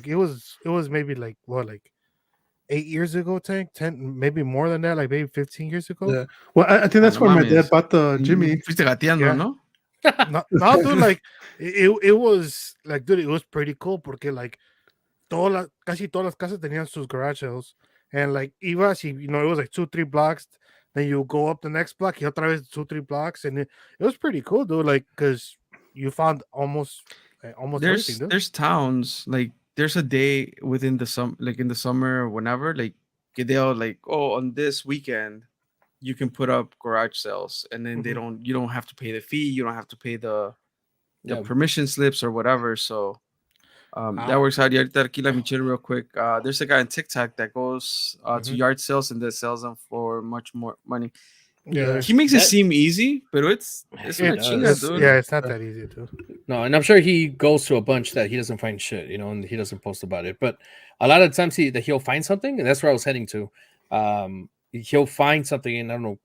it was maybe like what, like 8 years ago, 10 maybe more than that, like maybe 15 years ago. Yeah. Well, I think that's where my dad bought the Jimmy. Fuiste gateando, ¿no? No, dude, like it was like, dude, it was pretty cool porque like casi todas las casas tenían sus garage sales, and like ibas y it was like 2-3 blocks. Then you go up the next block, y otra vez 2-3 blocks, and it was pretty cool, dude. Like, because you found almost everything, dude. There's towns, like there's a day within the like in the summer or whenever, like they'll like, oh, on this weekend you can put up garage sales, and then you don't have to pay the fee, you don't have to pay the permission slips or whatever. So that works out. Y ahorita aquí la Michelle real quick. There's a guy on TikTok that goes to yard sales and that sells them for much more money. Yeah, he makes it seem easy, but it's una chinga, dude. Yeah, it's not that easy, too. No, and I'm sure he goes to a bunch that he doesn't find shit, and he doesn't post about it. But a lot of times he'll find something, and that's where I was heading to. He'll find something, and I don't know,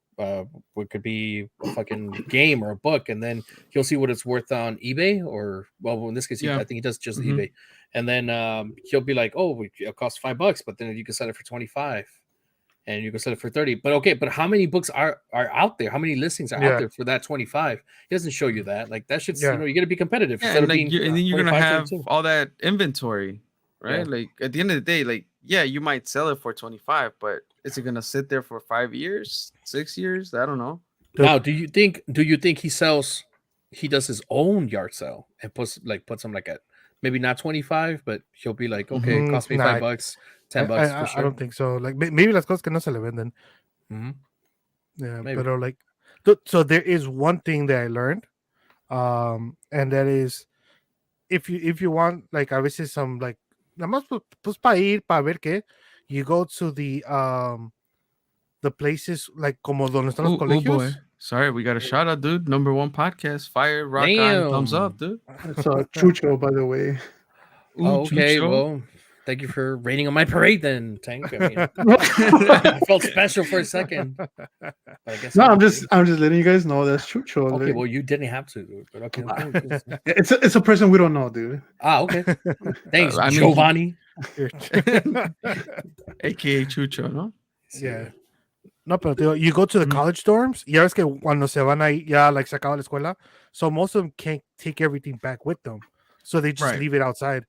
what could be a fucking game or a book, and then he'll see what it's worth on eBay, or well, in this case, I think he does just eBay, and then he'll be like, "Oh, it costs $5, but then you can sell it for 25, and you can sell it for 30." But okay, but how many books are out there? How many listings are out there for that 25? He doesn't show you that. Like that shit's you got to be competitive. Yeah, and, and then you're gonna have all that inventory, right? Yeah. Like at the end of the day, like you might sell it for 25, but is it gonna sit there for 5 years, 6 years? I don't know. Now, do you think he does his own yard sale and puts them like at maybe not 25, but he'll be like, okay, it cost me $5, $10 for sure. I don't think so. Like maybe las cosas que no se le venden. Yeah, but like, so there is one thing that I learned, and that is if you want, like, a veces some like nada más pues para ir para ver qué, you go to the places like como donde están los colegios. Boy. Sorry, we got a shout out, dude. #1 podcast, fire, rock on, thumbs up, dude. It's Chucho, by the way. Okay, Chucho. Well, Thank you for raining on my parade, then, Tank. I mean, I felt special for a second, but I guess No, I'm just letting you guys know that's Chucho. okay. Like, well, you didn't have to, dude, but okay. it's a person we don't know, dude. Okay. Thanks, I mean, Giovanni. AKA Chucho, ¿no? Yeah. No, pero tío, you go to the college dorms, ya ves que cuando se van ahí, ya like se acaba la escuela, so most of them can't take everything back with them, so they just leave it outside.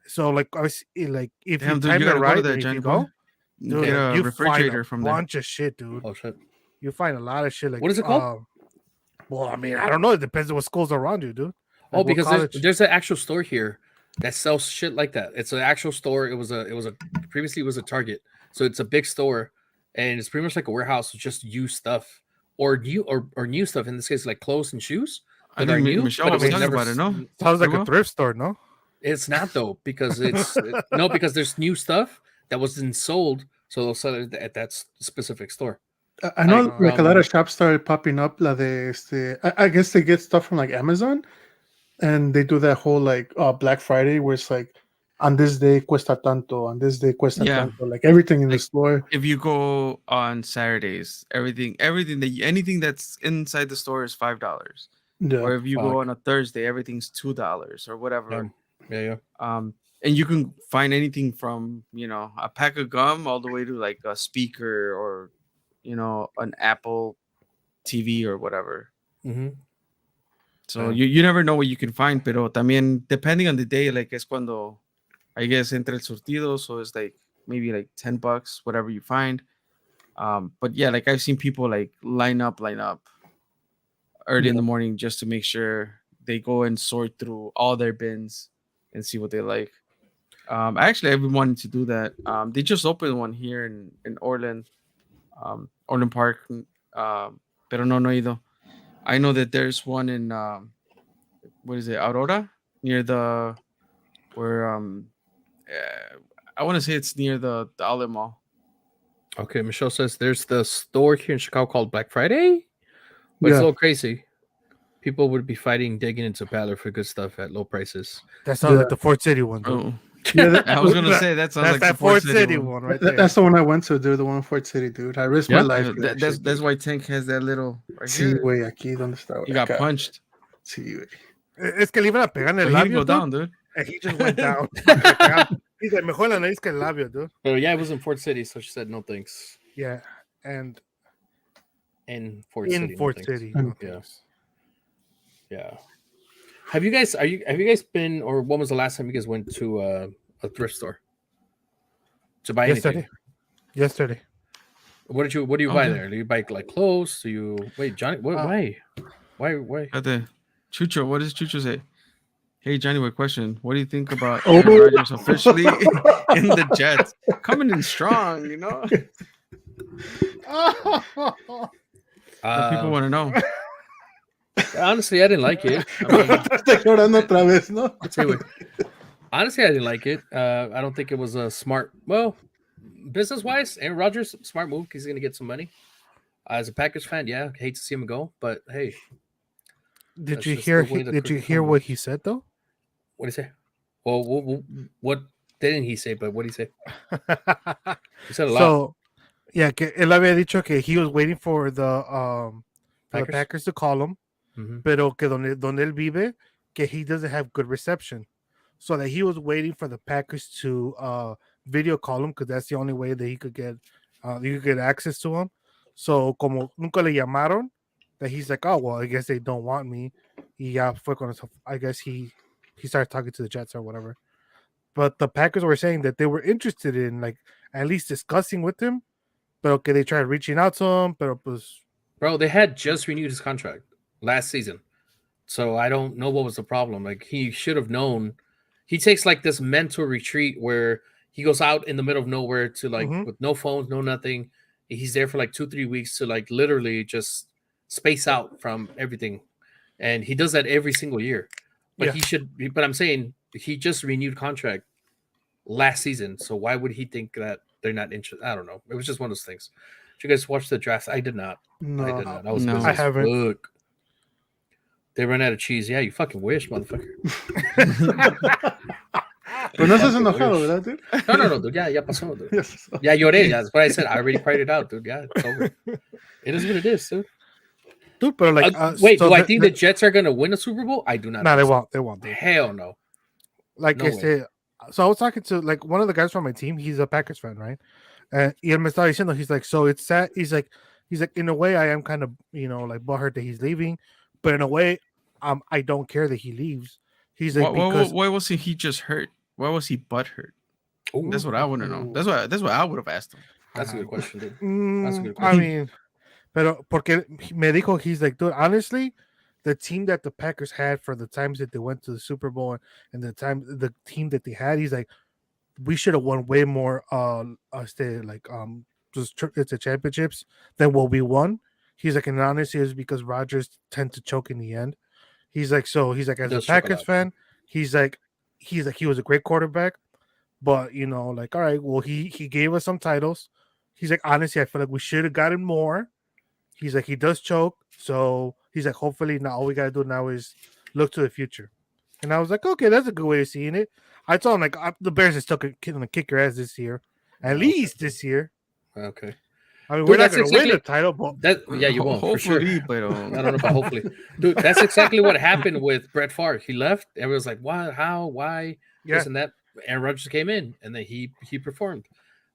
So like if you time it right, and if you go, dude, get a you refrigerator find from a bunch of shit, dude. Oh shit! You find a lot of shit. Like what is it called? Well, I mean, I don't know. It depends on what schools are around you, dude. Like because there's an actual store here that sells shit like that. It's an actual store. Previously it was a Target, so it's a big store. And it's pretty much like a warehouse with just used stuff or new stuff. In this case, like clothes and shoes. I think new, Michelle was talking about it, no? Sounds like a thrift store, no? It's not though, because because there's new stuff that wasn't sold, so they'll sell it at that specific store. I know like a lot of shops started popping up. I guess they get stuff from like Amazon, and they do that whole like Black Friday where it's like, on this day cuesta tanto, on this day cuesta tanto, like everything in the store. If you go on Saturdays, anything that's inside the store is $5. Yeah. Or if you go on a Thursday, everything's $2 or whatever. Yeah. And you can find anything from, a pack of gum all the way to like a speaker or, an Apple TV or whatever. Mm-hmm. So you never know what you can find, pero también depending on the day, like es cuando I guess entre el surtido, so it's like maybe like $10, whatever you find. But yeah, like I've seen people like line up early in the morning just to make sure they go and sort through all their bins and see what they like. Actually, I've been wanting to do that. They just opened one here in Orland Park, pero no he ido. I know that there's one in what is it, Aurora, near the where I want to say it's near the outlet mall. Okay, Michelle says there's the store here in Chicago called Black Friday, but it's a little crazy. People would be digging into Ballard for good stuff at low prices. That sounds like the Fort City one. Oh. Yeah, I was gonna say that sounds like the Fort City one right there. That's the one I went to, dude. The one in Fort City, dude. I risked my life. That's why Tank has that little. Right sí, güey, aquí donde está. He got punched. Sí, güey. Es que le iban a pegar en el labio, he didn't go down, dude. And he just went down. He's like, mejor la nariz que el labio, dude. But yeah, it was in Fort City, so she said no thanks. Yeah, and in Fort City. Yeah. Have you guys been, or when was the last time you guys went to a thrift store to buy anything? Yesterday. What do you buy there? Do you buy like clothes? Do you wait, Johnny? Why? Chucho, what does Chucho say? Hey Johnny, what question? What do you think about Aaron Rodgers officially in the Jets? Coming in strong, people want to know. Honestly, I didn't like it. Honestly, I didn't like it. I don't think it was a smart. Well, business-wise, Aaron Rodgers, smart move because he's going to get some money. As a Packers fan, yeah, I hate to see him go, but hey. Did you hear what he said though? What did he say? Well, what didn't he say? But what did he say? He said a lot. So, yeah, que él había dicho que he was waiting for the Packers to call him, pero que donde él vive, que he doesn't have good reception, so that he was waiting for the Packers to video call him because that's the only way that he could get access to him. So como nunca le llamaron, that he's like, oh well, I guess they don't want me. I guess he started talking to the Jets or whatever. But the Packers were saying that they were interested in like at least discussing with him, pero que they tried reaching out to him, pero pues. Bro, they had just renewed his contract last season, so I don't know what was the problem. Like he should have known. He takes like this mental retreat where he goes out in the middle of nowhere to like with no phones, no nothing. He's there for like 2-3 weeks to like literally just space out from everything, and he does that every single year. But he should. But I'm saying he just renewed contract last season, so why would he think that they're not interested? I don't know. It was just one of those things. Did you guys watch the draft? I did not. No, I did not. I haven't. Look, they ran out of cheese. Yeah, you fucking wish, motherfucker. Pero no estás enojado, ¿verdad, dude? No, dude. Ya pasó, dude. Yes. Yeah, lloré. That's what I said. I already cried it out, dude. Yeah, it's over. It is what it is, dude. Dude, but like, wait, so do I think the Jets are gonna win a Super Bowl? I do not. No, think they won't. Dude. Hell no. Like No I way. said, so I was talking to like one of the guys from my team. He's a Packers fan, right? And él me estaba diciendo, he's like, so it's sad. He's like, in a way, I am kind of, like butthurt that he's leaving, but in a way, I don't care that he leaves. He's like, why was he just hurt? Why was he butthurt? That's what I want to know. That's what I would have asked him. That's a good question, dude. That's a good question. I mean, pero porque me dijo, he's like, dude, honestly, the team that the Packers had for the times that they went to the Super Bowl and the team that they had, he's like, we should have won way more it's the championships than what we won. He's like, and honestly, it's because Rodgers tend to choke in the end. He's like, as a Packers fan, he's like he was a great quarterback, but like, all right, well, he gave us some titles. He's like, honestly, I feel like we should have gotten more. He's like, he does choke, so he's like, hopefully now all we gotta do now is look to the future. And I was like, okay, that's a good way of seeing it. I told him like the Bears are still gonna kick your ass this year, at least this year. Okay. I mean, we're not gonna win the title, but you won't for sure. But, I don't know about hopefully, dude. That's exactly what happened with Brett Favre. He left. Everyone's like, why? How? Why? Yeah. This and that. Aaron Rodgers came in, and then he performed.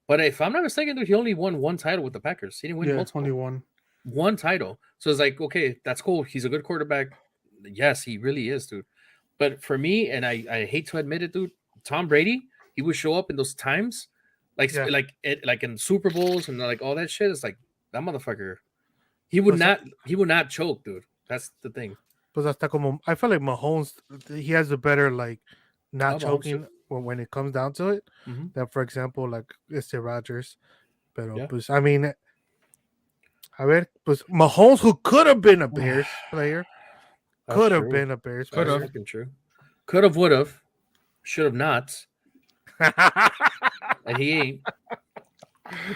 But if I'm not mistaken, dude, he only won one title with the Packers. He didn't win multiple. Only one title. So it's like, okay, that's cool. He's a good quarterback. Yes, he really is, dude. But for me, and I hate to admit it, dude, Tom Brady, he would show up in those times, like in Super Bowls and like all that shit. It's like that motherfucker. He would not choke, dude. That's the thing. Pues hasta como I feel like Mahomes, he has a better like not choking when it comes down to it. Mm-hmm. That, for example, like Rodgers. Pero pues I mean, a ver, pues Mahomes, who could have been a Bears player, could have been a Bears player. Could have, true. Could have, would have, should have not. And he ain't.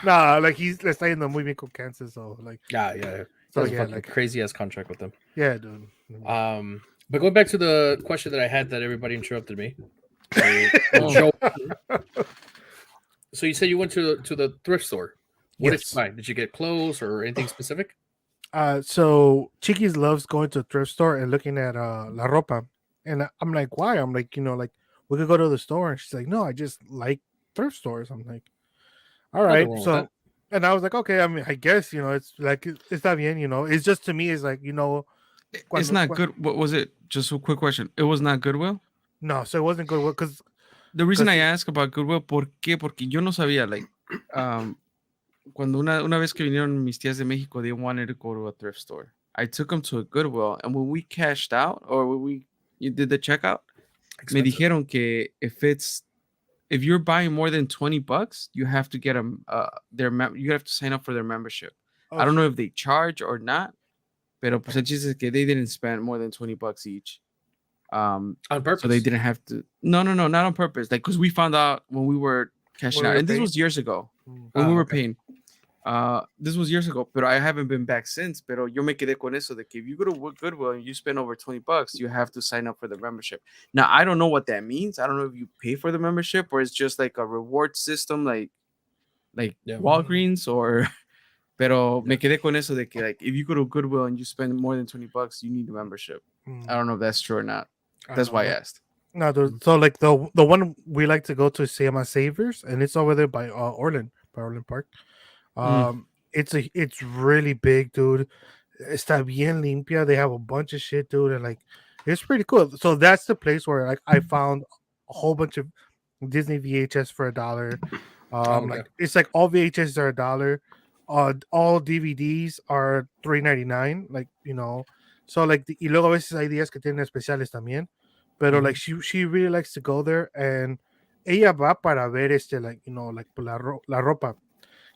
Nah, like he's staying muy bien con Kansas, so like yeah. So yeah, like crazy ass contract with them. Yeah, dude. But going back to the question that I had that everybody interrupted me. So you said you went to the thrift store. What did you buy? Did you get clothes or anything specific? So Chiquis loves going to a thrift store and looking at la ropa, and I'm like, why? I'm like, like we could go to the store, and she's like, no, I just like thrift stores. I'm like, all right, so. And I was like, okay, I mean, I guess, it's like, it's not bien, it's just, to me, it's like, it's not good. What was it? Just a quick question. It was not Goodwill? No, so it wasn't Goodwill, because the reason I ask about Goodwill, ¿por qué? Porque yo no sabía, like, cuando una vez que vinieron mis tías de Mexico, they wanted to go to a thrift store. I took them to a Goodwill, and when we cashed out, or when you did the checkout, me dijeron que if you're buying more than $20, you have to get you have to sign up for their membership. Oh, I don't know if they charge or not, pero pues el chiste es que they didn't spend more than $20 each. On purpose. So they didn't have to. No, not on purpose. Like, because we found out when we were cashing out, and this was years ago when we were paying. This was years ago, but I haven't been back since. Pero yo me quedé con eso de que if you go to Goodwill and you spend over $20, you have to sign up for the membership. Now, I don't know what that means. I don't know if you pay for the membership or it's just like a reward system, like Walgreens or. Pero me quedé con eso de que, like, if you go to Goodwill and you spend more than $20, you need a membership. I don't know if that's true or not. That's why I asked. No, so like the one we like to go to is Se llama Savers, and it's over there by Orland Park. It's really big, dude. Está bien limpia. They have a bunch of shit, dude, and like it's pretty cool. So that's the place where like I found a whole bunch of Disney VHS for $1. Like it's like all VHS are $1. All DVDs are $3.99. Like, so like y luego a veces hay días que tienen especiales también. Pero like she really likes to go there, and ella va para ver like like la ropa.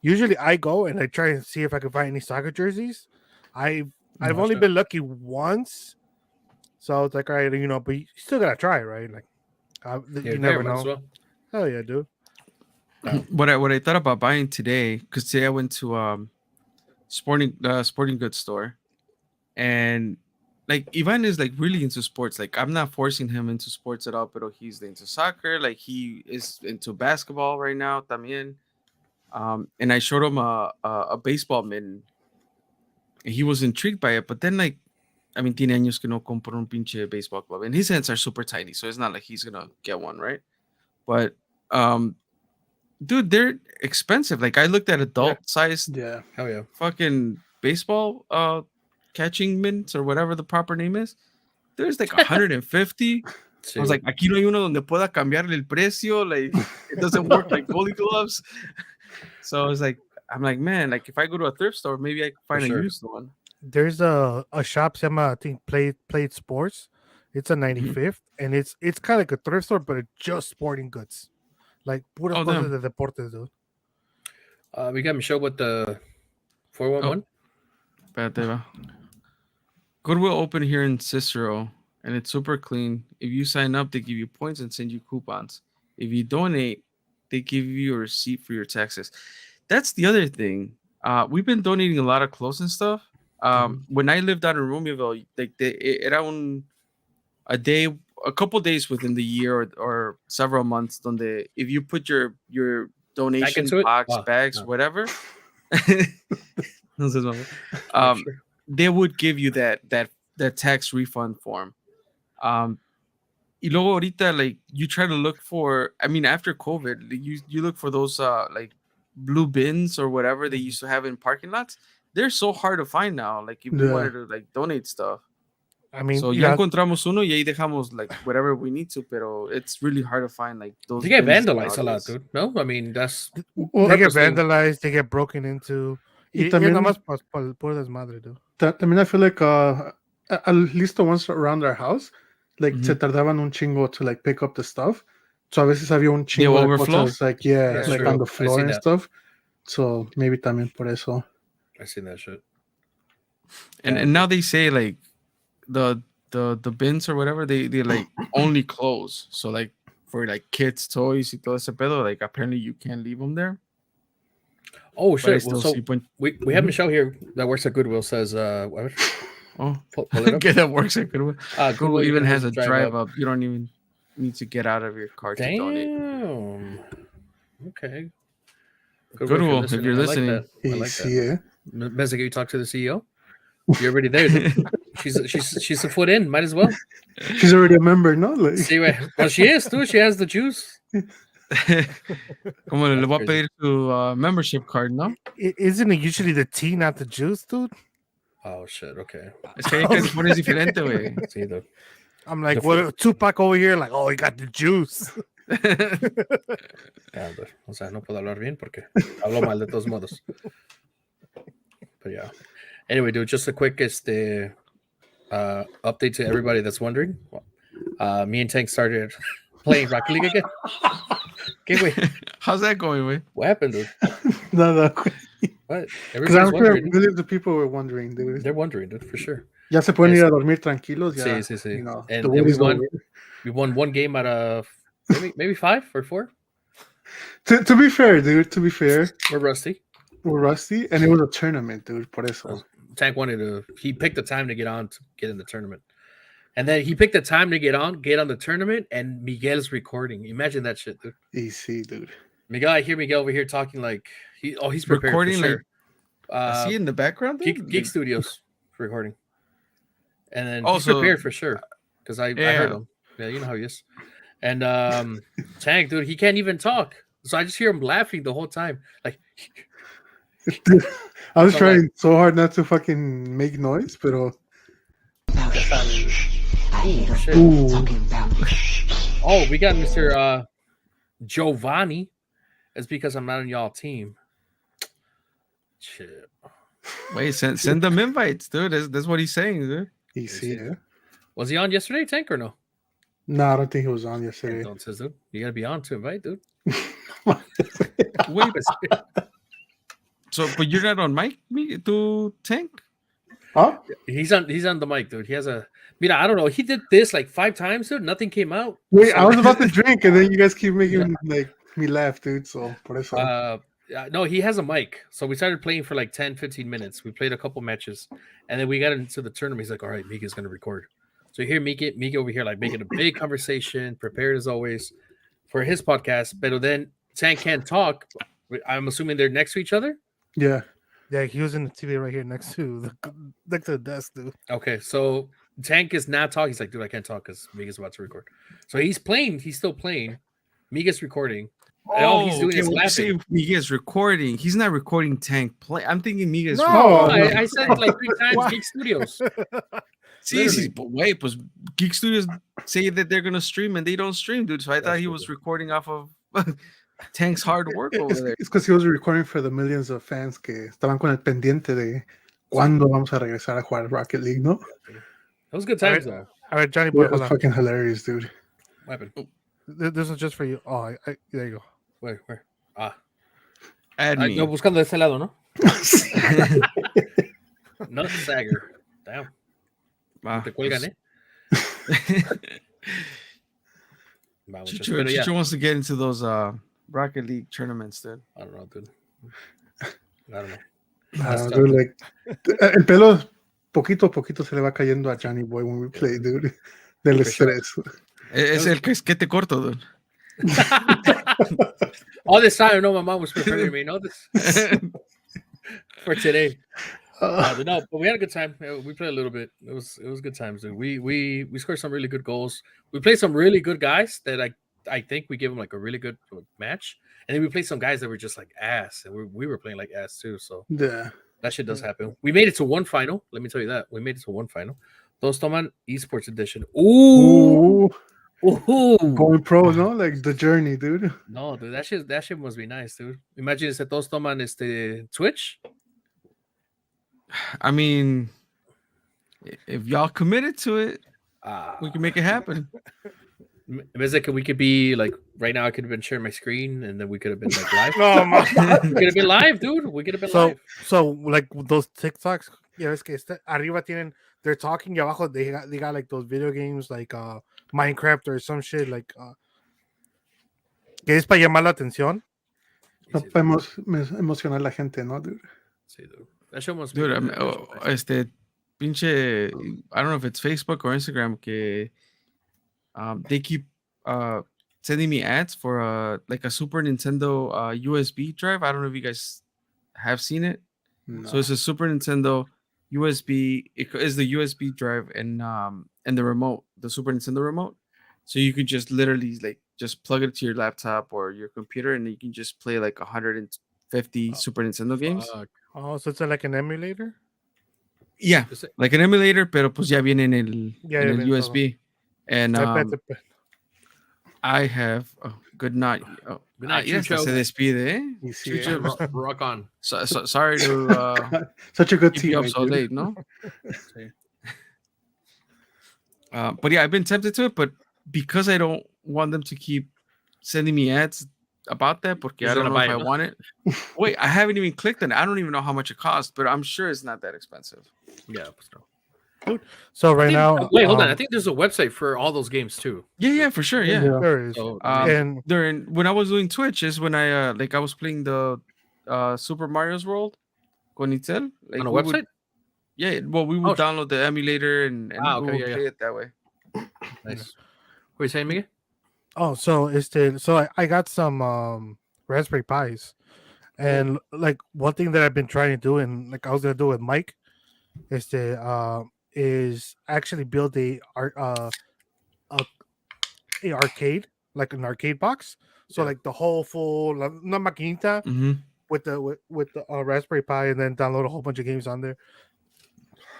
Usually I go and I try and see if I can find any soccer jerseys. I've only been lucky once, so it's like, all right, but you still gotta try, right? Like you never know. Well. Hell yeah, dude. What I thought about buying today, because today I went to sporting goods store, and like Ivan is like really into sports. Like I'm not forcing him into sports at all, but he's into soccer. Like he is into basketball right now también. And I showed him a baseball mitten. And he was intrigued by it, but then like, I mean, tiene años que no compra un pinche baseball glove, and his hands are super tiny, so it's not like he's gonna get one, right? But dude, they're expensive. Like I looked at adult size, Yeah. Hell yeah. fucking baseball catching mints or whatever the proper name is. There's like 150. I was like, aquí no hay uno donde pueda cambiarle el precio. Like it doesn't work like goalie gloves. So I was like, I'm like, man, like if I go to a thrift store, maybe I can find a used one. There's a shop, I think Played Sports. It's a 95th, and it's kind of like a thrift store, but it's just sporting goods, like puras cosas de deportes, dude. We got Michelle with the 411. Goodwill open here in Cicero, and it's super clean. If you sign up, they give you points and send you coupons. If you donate, they give you a receipt for your taxes. That's the other thing. We've been donating a lot of clothes and stuff. When I lived out in Romeoville, like era a couple days within the year or several months, donde if you put your donation box, bags, whatever, they would give you that tax refund form. Y luego ahorita, like you try to look for, I mean, after COVID, you look for those like blue bins or whatever they used to have in parking lots. They're so hard to find now. Like if we wanted to like donate stuff. I mean, so ya encontramos uno y ahí dejamos like whatever we need to, pero it's really hard to find like those. They get vandalized a lot, dude. No, I mean that's they get vandalized, they get broken into. Y también más por desmadre, dude. También I feel like at least the ones around our house, like se tardaban un chingo to like pick up the stuff. So a veces había un chingo de cosas like like on the floor and stuff. So maybe también por eso. I seen that shit. And now they say like the bins or whatever they like only close. So like for like kids toys y todo ese pedo, like apparently you can't leave them there. Oh shit! Well, so we have Michelle here that works at Goodwill. Says pull it up. That works at Goodwill. Goodwill even has a drive up. You don't even need to get out of your car to donate. Okay. Goodwill, if you're listening, I like that. Mezek, you talk to the CEO. You're already there. She's a foot in. Might as well. She's already a member, no? Like... See, well, she is too. She has the juice. Como le voy a pedir su membership card, ¿no? Isn't it usually the tea, not the juice, dude? Oh shit. Okay. Es que California es diferente, güey. Sí, dude. I'm like, what? Tupac over here, like, oh, he got the juice. O sea, no puedo hablar bien porque hablo mal de todos modos. But yeah. Anyway, dude, just a quick update to everybody that's wondering. Me and Tank started playing Rocket League again. Okay, wait. How's that going, güey? What happened, dude? No. What? Because I'm sure millions of people were wondering, dude. They're wondering, dude, for sure. Ya se pueden ir a dormir tranquilos. Ya, sí. You know, and we won one game out of maybe 5 or 4. To be fair, dude, We're rusty, and it was a tournament, dude. Por eso. Tank he picked the time to get in the tournament, and then he picked the time to get on the tournament, and Miguel's recording. Imagine that shit, dude. Easy, dude. Miguel, I hear Miguel over here talking like he's prepared recording, for sure. Like, is he in the background? Geek Studios recording, and then he's prepared for sure because I heard him. Yeah, you know how he is. And Tank, dude, he can't even talk, so I just hear him laughing the whole time, like. Dude, I was trying so hard not to fucking make noise, pero. Oh, we got Mr. Giovanni. It's because I'm not on y'all team. Shit. Wait, send them invites, dude. That's what he's saying, dude. Easy, yeah. Was he on yesterday, Tank, or no? No, I don't think he was on yesterday. Don't say, dude. You gotta be on to invite, dude. Wait. So, but you're not on mic, to Tank? Huh? He's on the mic, dude. He has a. Mira, I don't know. He did this like 5 times, dude. Nothing came out. Wait, I was about to drink, and then you guys keep making like me laugh, dude. So por eso. No, he has a mic. So we started playing for like 10, 15 minutes. We played a couple matches, and then we got into the tournament. He's like, all right, Mika's going to record. So you hear Mika over here, like making a big conversation, prepared as always for his podcast. But then Tank can't talk. I'm assuming they're next to each other. Yeah. Yeah, he was in the TV right here next to the desk, dude. Okay, so Tank is not talking. He's like, dude, I can't talk because Mika's about to record. So he's playing. He's still playing. Mika's recording. And all he's doing is laughing. Miga's recording. He's not recording Tank play. I'm thinking Miga's. No, I said it like 3 times. Geek Studios. Sí, but wait, pues Geek Studios say that they're gonna stream and they don't stream, dude. So I thought he was recording off of Tank's hard work over there. It's because he was recording for the millions of fans que estaban con el pendiente de cuándo vamos a regresar a jugar Rocket League, ¿no? That was good times, though. All right, Johnny boy, It was fucking hilarious, dude. What happened? This is just for you. Oh, there you go. Where? Ah. Add me. No, buscando de ese lado, ¿no? Not Sagger. Damn. Wow. Te cuelgan, ¿eh? Chicho wants to get into those Rocket League tournaments, dude. I don't know, dude. I don't know. Dude, like, el pelo poquito a poquito se le va cayendo a Johnny Boy when we play, dude. Del estrés. Es el que te corto, dude. All this time, no, my mom was preparing me. No, this for today. No, but we had a good time. We played a little bit. It was good times, dude. We scored some really good goals. We played some really good guys that I think we gave them like a really good match. And then we played some guys that were just like ass, and we were playing like ass too. So yeah, that shit does happen. We made it to one final. Let me tell you that we made it to one final. Those Toman Esports Edition. Ooh. Going pro, no? Like the journey, dude. No, dude, that shit must be nice, dude. Imagine if todos toman Twitch. I mean, if y'all committed to it, we can make it happen. Like we could be like right now. I could have been sharing my screen, and then we could have been like live. No, man. We could have been live, dude. We could have been live. So like those TikToks, yeah, es que arriba tienen, they're talking, y abajo they got like those video games like Minecraft or some shit like que es para llamar la atención. No podemos emocionar a la gente, ¿no, dude? Sí, dude. That show must be dude, pinche, I don't know if it's Facebook or Instagram que they keep sending me ads for like a Super Nintendo USB drive. I don't know if you guys have seen it. No. So it's a Super Nintendo USB. It is the USB drive and the remote, the Super Nintendo remote. So you could just literally like just plug it to your laptop or your computer, and you can just play like 150 Super Nintendo games. Oh, so it's like an emulator? Yeah, like an emulator, pero pues ya viene en el USB. Todo. And I have good night. Oh, good night, yes, se despide, ¿eh? Chucho, rock on. So, sorry to such a good keep team you up so late, no? But yeah, I've been tempted to it, but because I don't want them to keep sending me ads about that, porque I don't know if I want it. Wait, I haven't even clicked on it. I don't even know how much it costs, but I'm sure it's not that expensive. Yeah. So now, wait, hold on. I think there's a website for all those games too. Yeah, for sure. Yeah, there is. So, and when I was doing Twitch is when I I was playing the Super Mario's World con Itzel. Like, on a website? We would download the emulator and we would play it that way. Nice. What are you saying, Miguel? Oh, so I got some Raspberry Pis, and like one thing that I've been trying to do, and like I was gonna do with Mike, is actually build a arcade, like an arcade box. So like the whole full una maquinita with the Raspberry Pi, and then download a whole bunch of games on there,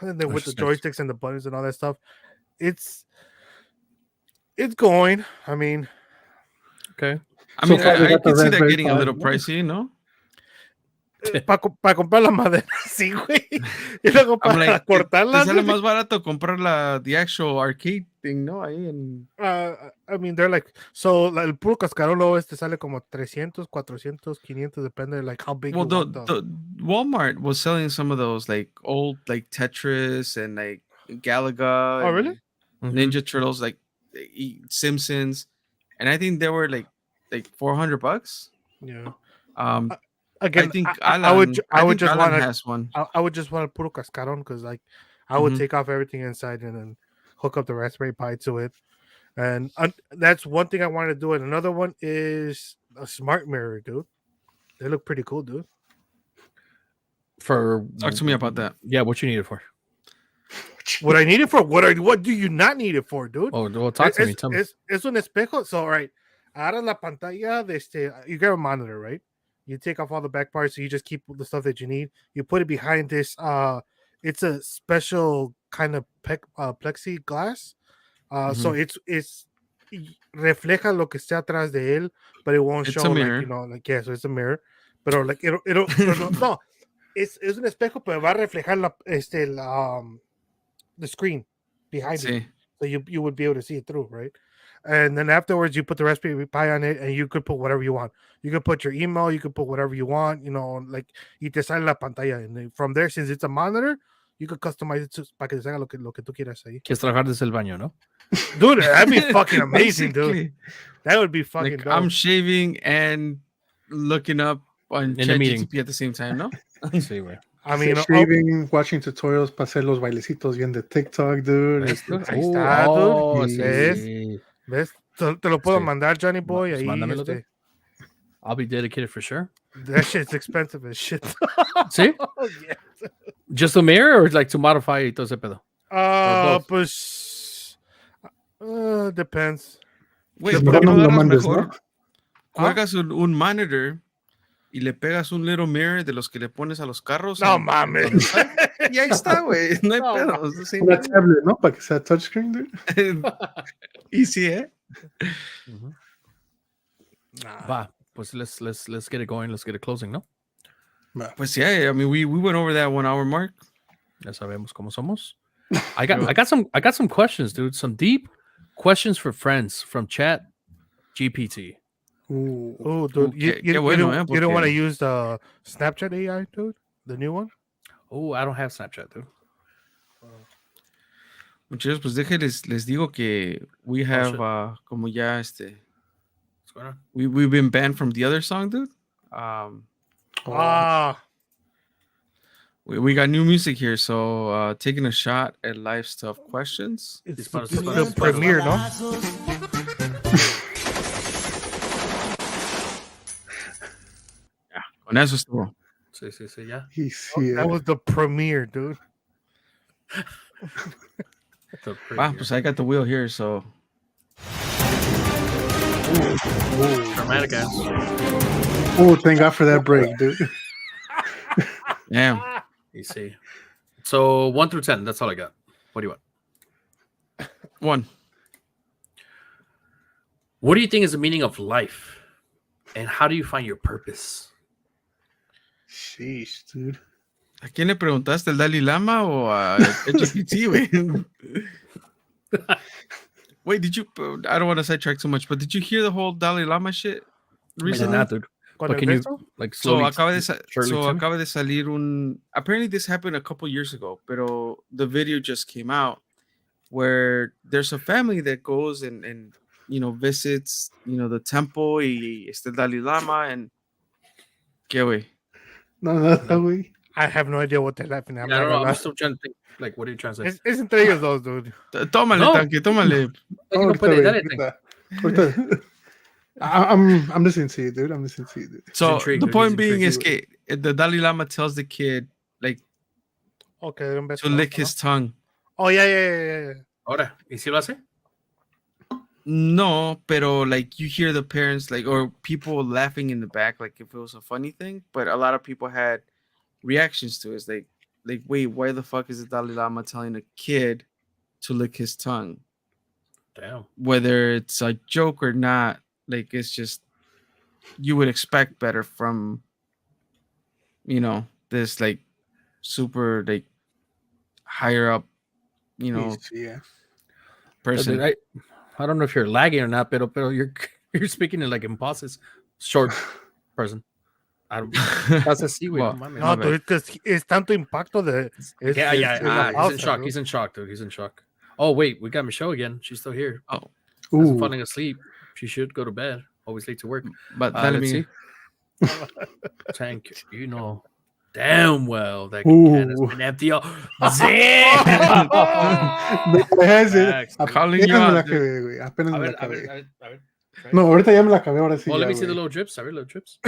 and then with the joysticks and the buttons and all that stuff. It's going. I mean, okay. I mean, I can see that getting a little pricey, ¿no? Para comprar la madera, sí, güey. Y luego para cortarla. Te sale más barato comprar the actual arcade thing, ¿no? Ahí en... I mean, they're like, so el puro cascarolo sale como 300, 400, 500, depende like how big. Well, the Walmart was selling some of those like old like Tetris and like Galaga. Oh, really? Ninja Turtles, like Simpsons, and I think they were like $400. Yeah. Again, I think I would just Alan want has one. I would just want to puro cascarón because like I would take off everything inside and then hook up the Raspberry Pi to it, and that's one thing I wanted to do. And another one is a smart mirror, dude. They look pretty cool, dude. For Talk to me about that. Yeah, what you need it for? What I need it for? What do you not need it for, dude? Oh, well, talk to me. Tell me. Es un espejo. So, all right, agarras la pantalla de este. You get a monitor, right? You take off all the back parts, so you just keep the stuff that you need. You put it behind this. It's a special kind of plexiglass. So it's refleja lo que está atrás de él, but it won't show like, you know, like, yeah, so it's a mirror. Pero like it'll no, es un espejo, pero va a reflejar the screen behind it. So you would be able to see it through, right? And then afterwards, you put the Raspberry Pi on it, and you could put whatever you want. You could put your email, you could put whatever you want, you know, like, y te sale la pantalla. And then from there, since it's a monitor, you could customize it para que te salga lo que tú quieras ahí. Quieres trabajar desde el baño, ¿no? Dude, that'd be fucking amazing, dude. That would be fucking like, dope. I'm shaving and looking up on ChatGPT at the same time, ¿no? Sí, güey. I mean, shaving, watching tutorials para hacer los bailecitos bien de TikTok, dude. Ahí está, dude. Sí. ¿Ves? Te lo puedo mandar, Johnny Boy. Ahí, mándamelo, I'll be dedicated for sure. That shit's expensive as shit. ¿Sí? Oh, yeah. Just a mirror or like to modify y todo ese pedo? Pues depends. Wait, no lo mandes, ¿no? Juegas un monitor y le pegas un little mirror de los que le pones a los carros. No mames. Y ahí está, güey. No hay pedo. Una tablet, ¿no? Para que sea touchscreen, dude. Easy, ¿eh? Va, pues let's get it going. Let's get it closing, ¿no? Pues yeah, I mean, we went over that 1 hour mark. Ya sabemos cómo somos. I got some questions, dude. Some deep questions for friends from Chat GPT. Oh, dude, you don't want to use the Snapchat AI, dude? The new one? Oh, I don't have Snapchat, dude. Muchachos, pues déjenles, les digo que we have como ya what's going on? We've been banned from the other song, dude. We got new music here, so taking a shot at live stuff questions. It's the premiere, no? Con eso estuvo. Sí, ya. That was the premiere, dude. Pues I got the wheel here, so. Dramatic ass. Oh, thank God for that break, dude. Damn. You see. So 1 through 10, that's all I got. What do you want? 1. What do you think is the meaning of life? And how do you find your purpose? Sheesh, dude. ¿A quién le preguntaste, el Dalai Lama o a GPT, güey? Wait, did you? I don't want to sidetrack too much, but did you hear the whole Dalai Lama shit recently? I did not, dude. But can you like slowly? Acaba de salir un. Apparently, this happened a couple years ago, pero the video just came out where there's a family that goes and you know visits the temple y este Dalai Lama and ¿qué güey? No, güey. I have no idea what they're laughing at. I don't know. I'm still trying to think. Like, what are you trying to say? Es entre ellos dos, dude. Tómale, tanque, tómale. I'm listening to you, dude. I'm listening to you, dude. So the point being is que the Dalai Lama tells the kid like to lick his tongue. Oh, yeah. Ahora, ¿y si lo hace? No, pero like you hear the parents like or people laughing in the back like if it was a funny thing, but a lot of people had reactions to it. It's like wait, why the fuck is the Dalai Lama telling a kid to lick his tongue? Damn. Whether it's a joke or not, like it's just you would expect better from this like super like higher up person. I don't know if you're lagging or not, pero you're speaking in like impulses. Short person. I don't. That's así, güey. No, dude, because it's tanto impacto de. He's in shock. He's in shock, dude. He's in shock. Oh wait, we got Michelle again. She's still here. Oh, falling asleep. She should go to bed. Always late to work. But let's see. Tank, you know damn well that can has been empty. No, Calling you apenas me la out, dude. acabé, güey. Apenas A me la ver, acabé. try No, it. ahorita ya me la acabé, ahora sí. Oh, let ya, me see the güey. little drips. A ver, little drips.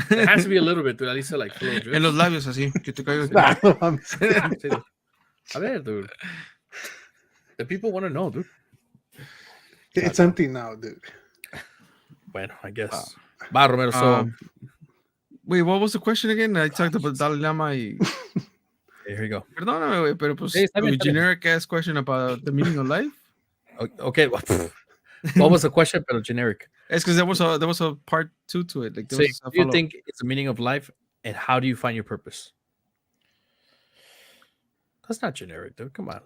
It has to be a little bit, dude. At least like little drips. En los labios así, que te caiga. Nah, no mames. Sí, dude. A ver, dude. The people want to know, dude. It's empty now, dude. Bueno, I guess. Va, Romero, so... Wait, what was the question again? I talked about Dalai Lama y... Here you go. Perdóname, güey, pero pues Sí, está bien, a está bien. generic ass question about the meaning of life. Okay. What was the question? Pero generic. It's because there was a part 2 to it. Like, there So, was a do you follow-up. think it's the meaning of life, and how do you find your purpose? That's not generic, dude. Come on.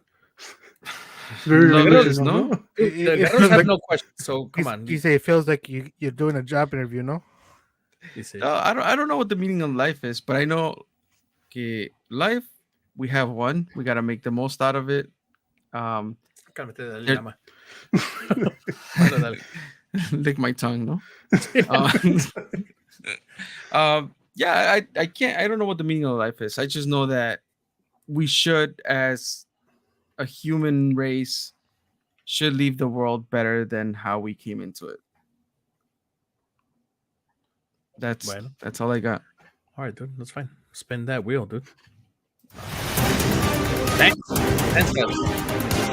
Very No, religious, no? no? The girls have no questions, so come on. You say it feels like you're doing a job interview, no? You see. I don't know what the meaning of life is, but I know que life, we have one. We got to make the most out of it. Lick my tongue, no? Yeah, I can't. I don't know what the meaning of life is. I just know that we should, as a human race, should leave the world better than how we came into it. That's all I got. All right, dude. That's fine. Spin that wheel, dude. Thanks.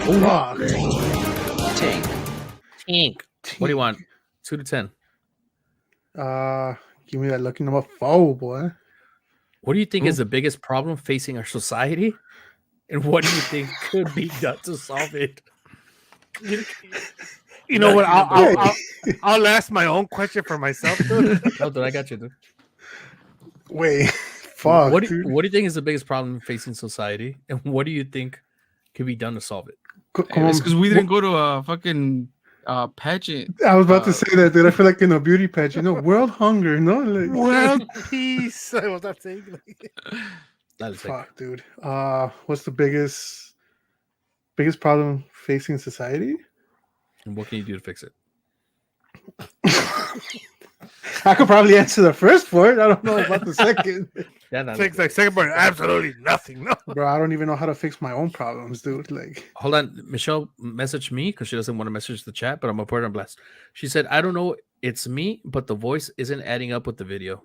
Fuck. Tank. What do you want? 2 to 10. Give me that lucky number 4, boy. What do you think is the biggest problem facing our society? And what do you think could be done to solve it? You know what? I'll ask my own question for myself, dude. No, dude, I got you, dude. Wait. Fuck. What do you think is the biggest problem facing society? And what do you think could be done to solve it? It's because we didn't go to a fucking pageant. I was about to say that, dude. I feel like in a beauty pageant, world hunger, no? Like, World peace. I was not saying like... Fuck, dude. What's the biggest problem facing society? And what can you do to fix it? I could probably answer the first part. I don't know about the second. Fix like second part. Absolutely nothing. No, bro. I don't even know how to fix my own problems, dude. Like, hold on. Michelle messaged me because she doesn't want to message the chat, but I'm gonna put her on blast. She said, "I don't know. It's me, but the voice isn't adding up with the video."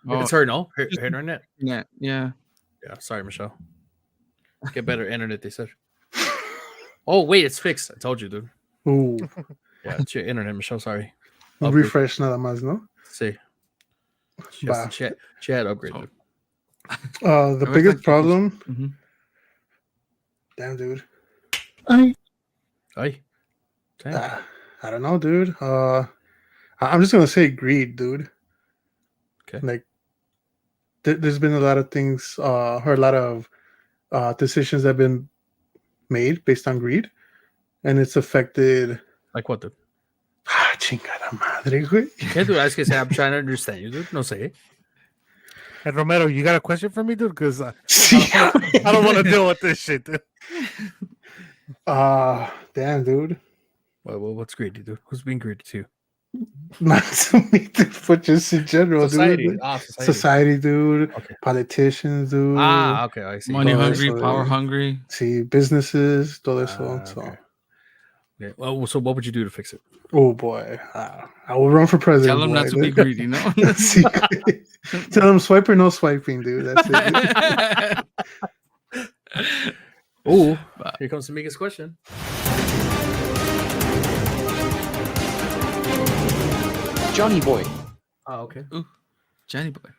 Oh, it's her, no? Her internet? Yeah. Sorry, Michelle. Get better internet, they said. Oh, wait, it's fixed. I told you, dude. Ooh. Yeah, it's your internet, Michelle. Sorry. Refresh nada más, ¿no? Sí. Chat upgrade, dude. The biggest problem... Mm-hmm. Damn, dude. I don't know, dude. I'm just going to say greed, dude. Okay. Like, there's been a lot of things, or a lot of decisions that have been made based on greed, and it's affected. Like what, dude? Chingada madre, güey. Yeah, dude, I was gonna say, I'm trying to understand you, dude. No say. And Romero, you got a question for me, dude? Because I don't want to deal with this shit, dude. Damn, dude. Well, what's greedy, dude? Who's being greedy to you? Not to me, dude, but just in general, society. dude. Society, dude. Okay. Politicians, dude. Okay, I see. Money hungry, power hungry. See, businesses, todo eso. Okay. Okay. Well, so what would you do to fix it? Oh boy, I will run for president. Tell them not to be greedy, no? Tell them swipe or no swiping, dude. That's it. Oh, here comes the biggest question. Johnny Boy. Oh, okay. Ooh, Johnny Boy.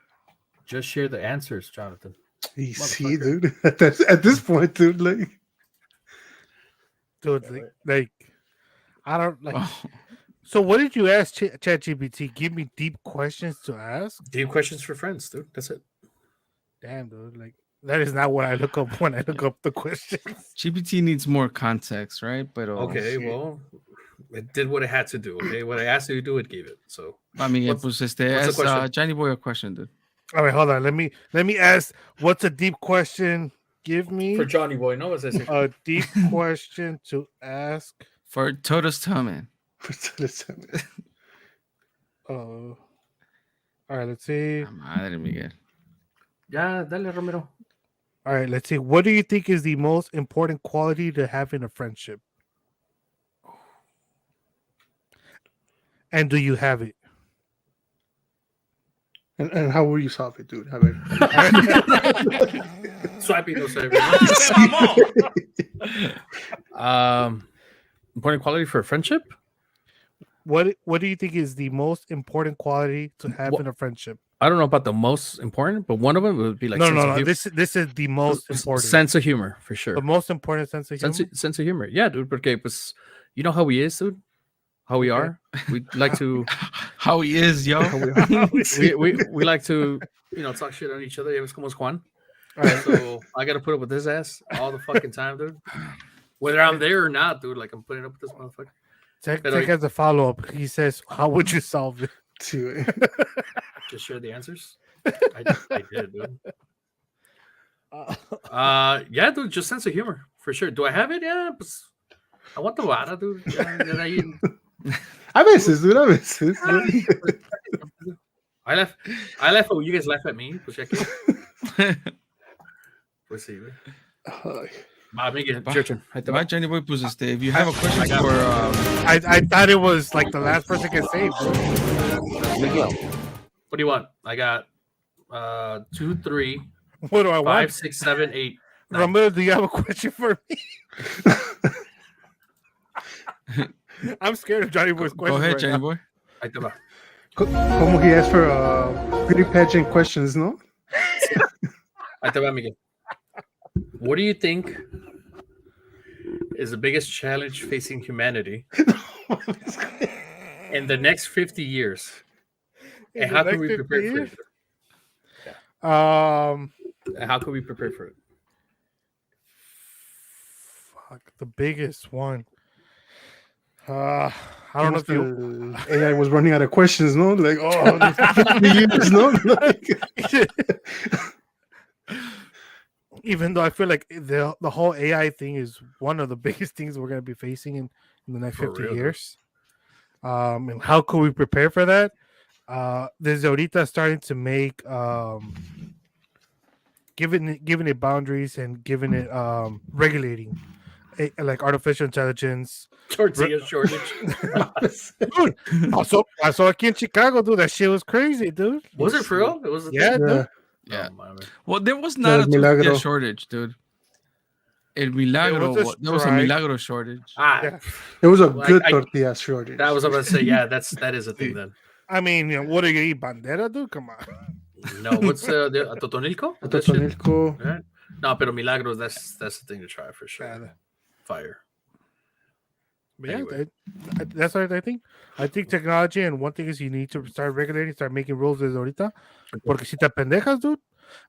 Just share the answers, Jonathan. You see, dude. At this point, dude, like I don't like. Oh. So, what did you ask ChatGPT? Give me deep questions to ask. Deep questions for friends, dude. That's it. Damn, dude. Like that is not what I look up when I look up the questions. GPT needs more context, right? But okay, well, it did what it had to do. Okay, what I asked it to do, it gave it. So I mean, ask Johnny Boy a question, dude. All right, hold on. Let me ask. What's a deep question? Give me for Johnny Boy. No, what's this? A deep question to ask for Todos Toman. All right, let's see. Madre Miguel. Ya, dale, Romero. All right, let's see. What do you think is the most important quality to have in a friendship? And do you have it? And how will you solve it, dude? Swiping those important quality for a friendship? What do you think is the most important quality to have in a friendship? I don't know about the most important, but one of them would be like no. This is the most important. Sense of humor, for sure. The most important sense of humor. Sense of humor. Yeah, dude. Porque pues, you know how he is, dude. How we are. We like to. How he is, yo. we like to, talk shit on each other. Ya ves como es Juan. Right. So I gotta put up with his ass all the fucking time, dude. Whether I'm there or not, dude. Like I'm putting up with this motherfucker. Take as a follow up. He says, "How would you solve it?" Just share the answers. I did, dude. Yeah, dude. Just sense of humor for sure. Do I have it? Yeah. Pues, I want the vara, dude. A veces, dude. A veces. I laugh. Oh, you guys laugh at me. Pues ya que. Pues sí, güey. Your turn. Right, Johnny Boy, pues if you have a question for... I thought it was like the last person can say. Miguel. What do you want? I got 2, 3. What do I 5, want? 6, 7, 8. Romero, do you have a question for me? I'm scared of Johnny Boy's question. Go ahead, right Johnny now. Boy. Ahí te va. Como he asked for beauty pageant questions, no? Ahí te va, Miguel. What do you think is the biggest challenge facing humanity in the next 50 years? And how can we prepare for it? And how can we prepare for it? Fuck, the biggest one. I don't know if you... AI was running out of questions, no? Like, 50 years, no? Even though I feel like the whole AI thing is one of the biggest things we're going to be facing in the next 50 years. And how could we prepare for that? There's ahorita starting to make giving it boundaries and giving it regulating like artificial intelligence. Tortilla shortage. Dude, I saw aquí in Chicago, dude. That shit was crazy, dude. Was it for real? It was. Dude. Yeah. Oh, well, there was not a tortilla shortage, dude. El Milagro. There was a Milagro shortage. Yeah. It was a good tortilla shortage. That was about to say. Yeah, that is a thing then. I mean, what do you eat, bandera, dude? Come on. No, what's the Totonilco? Totonilco. Right? No, pero Milagros. That's the thing to try for sure. Fire. But anyway. Yeah, that's what I think. I think technology, and one thing is you need to start regulating, start making rules desde ahorita. Porque si te pendejas, dude.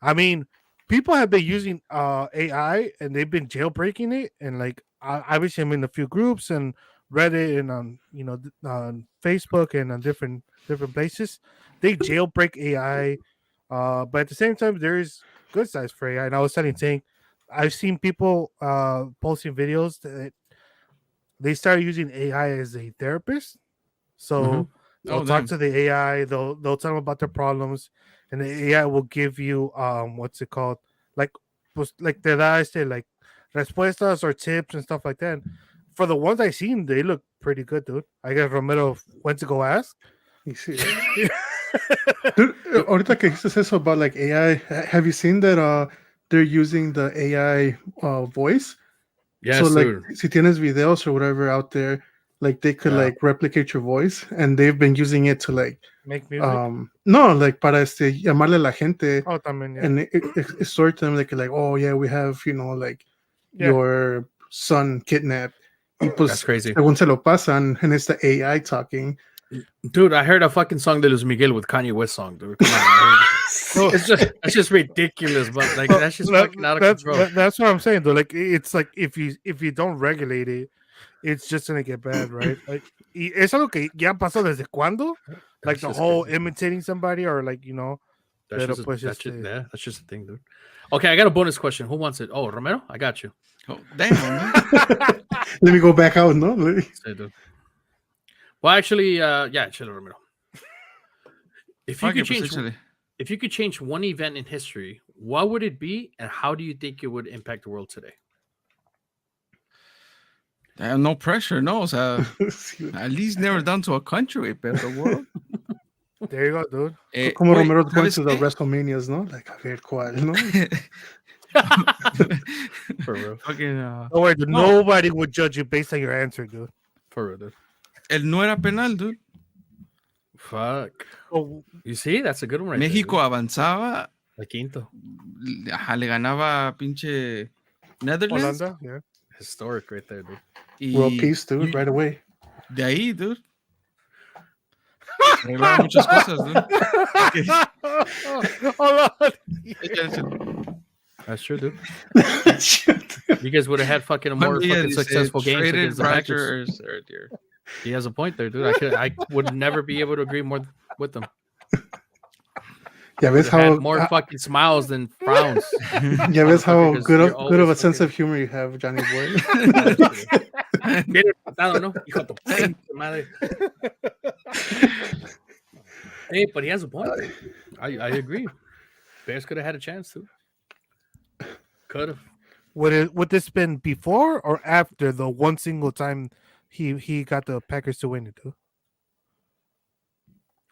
I mean, people have been using AI and they've been jailbreaking it. And like, obviously, I'm in a few groups and Reddit and on on Facebook and on different places. They jailbreak AI, but at the same time, there is good sides for AI. And I was saying, I've seen people posting videos that they started using AI as a therapist. So they'll talk to the AI, they'll tell them about their problems, and the AI will give you what's it called? Like te da like respuestas or tips and stuff like that. For the ones I've seen, they look pretty good, dude. I guess Romero went to go ask. Dude, ahorita que dices eso about like AI, have you seen that they're using the AI voice? Yes, so like dude. Si tienes videos or whatever out there, like they could like replicate your voice, and they've been using it to like make music. No, like para llamarle a la gente. Oh, también, and extort them like oh yeah, we have like your son kidnapped. Y pues, that's crazy. Según se lo pasan, and it's the AI talking. Dude, I heard a fucking song de Luis Miguel with Kanye West song, dude. Come on, it's just ridiculous, but like that's just fucking out of control. That's what I'm saying, though. Like it's like if you don't regulate it, it's just gonna get bad, right? Like es algo que ya pasó desde cuándo? Like the whole crazy. Imitating somebody or like that's just a thing, dude. Okay, I got a bonus question. Who wants it? Oh, Romero, I got you. Oh, damn. Let me go back out, no? Well, actually, Chelo Romero. If you could change one event in history, what would it be, and how do you think it would impact the world today? No pressure, no. O sea, at least never down to a country, but the world. There you go, dude. Como Romero going to the WrestleManias, ¿no? Like, a ver cuál, ¿no? For real. Fucking, Don't worry, dude. Nobody would judge you based on your answer, dude. For real, dude. El no era penal, dude. Fuck. Oh, You see, that's a good one. Right México there, avanzaba. La quinto. Ajá, le ganaba pinche Netherlands. Holanda, yeah. Historic right there, dude. World peace, dude, right away. De ahí, dude. Arreglaron muchas cosas, dude. Hold on. That's true, dude. You guys would have had fucking a more fucking successful games against the Packers. He has a point there, dude. I would never be able to agree more with them. Ya ves how more fucking smiles than frowns. Ya ves how good of a sense of humor you have, Johnny boy. Bien empatado, ¿no? Hijo de tu madre. Hey, but he has a point. I agree. Bears could have had a chance too. Could have. Would this been before or after the one single time he got the Packers to win it too?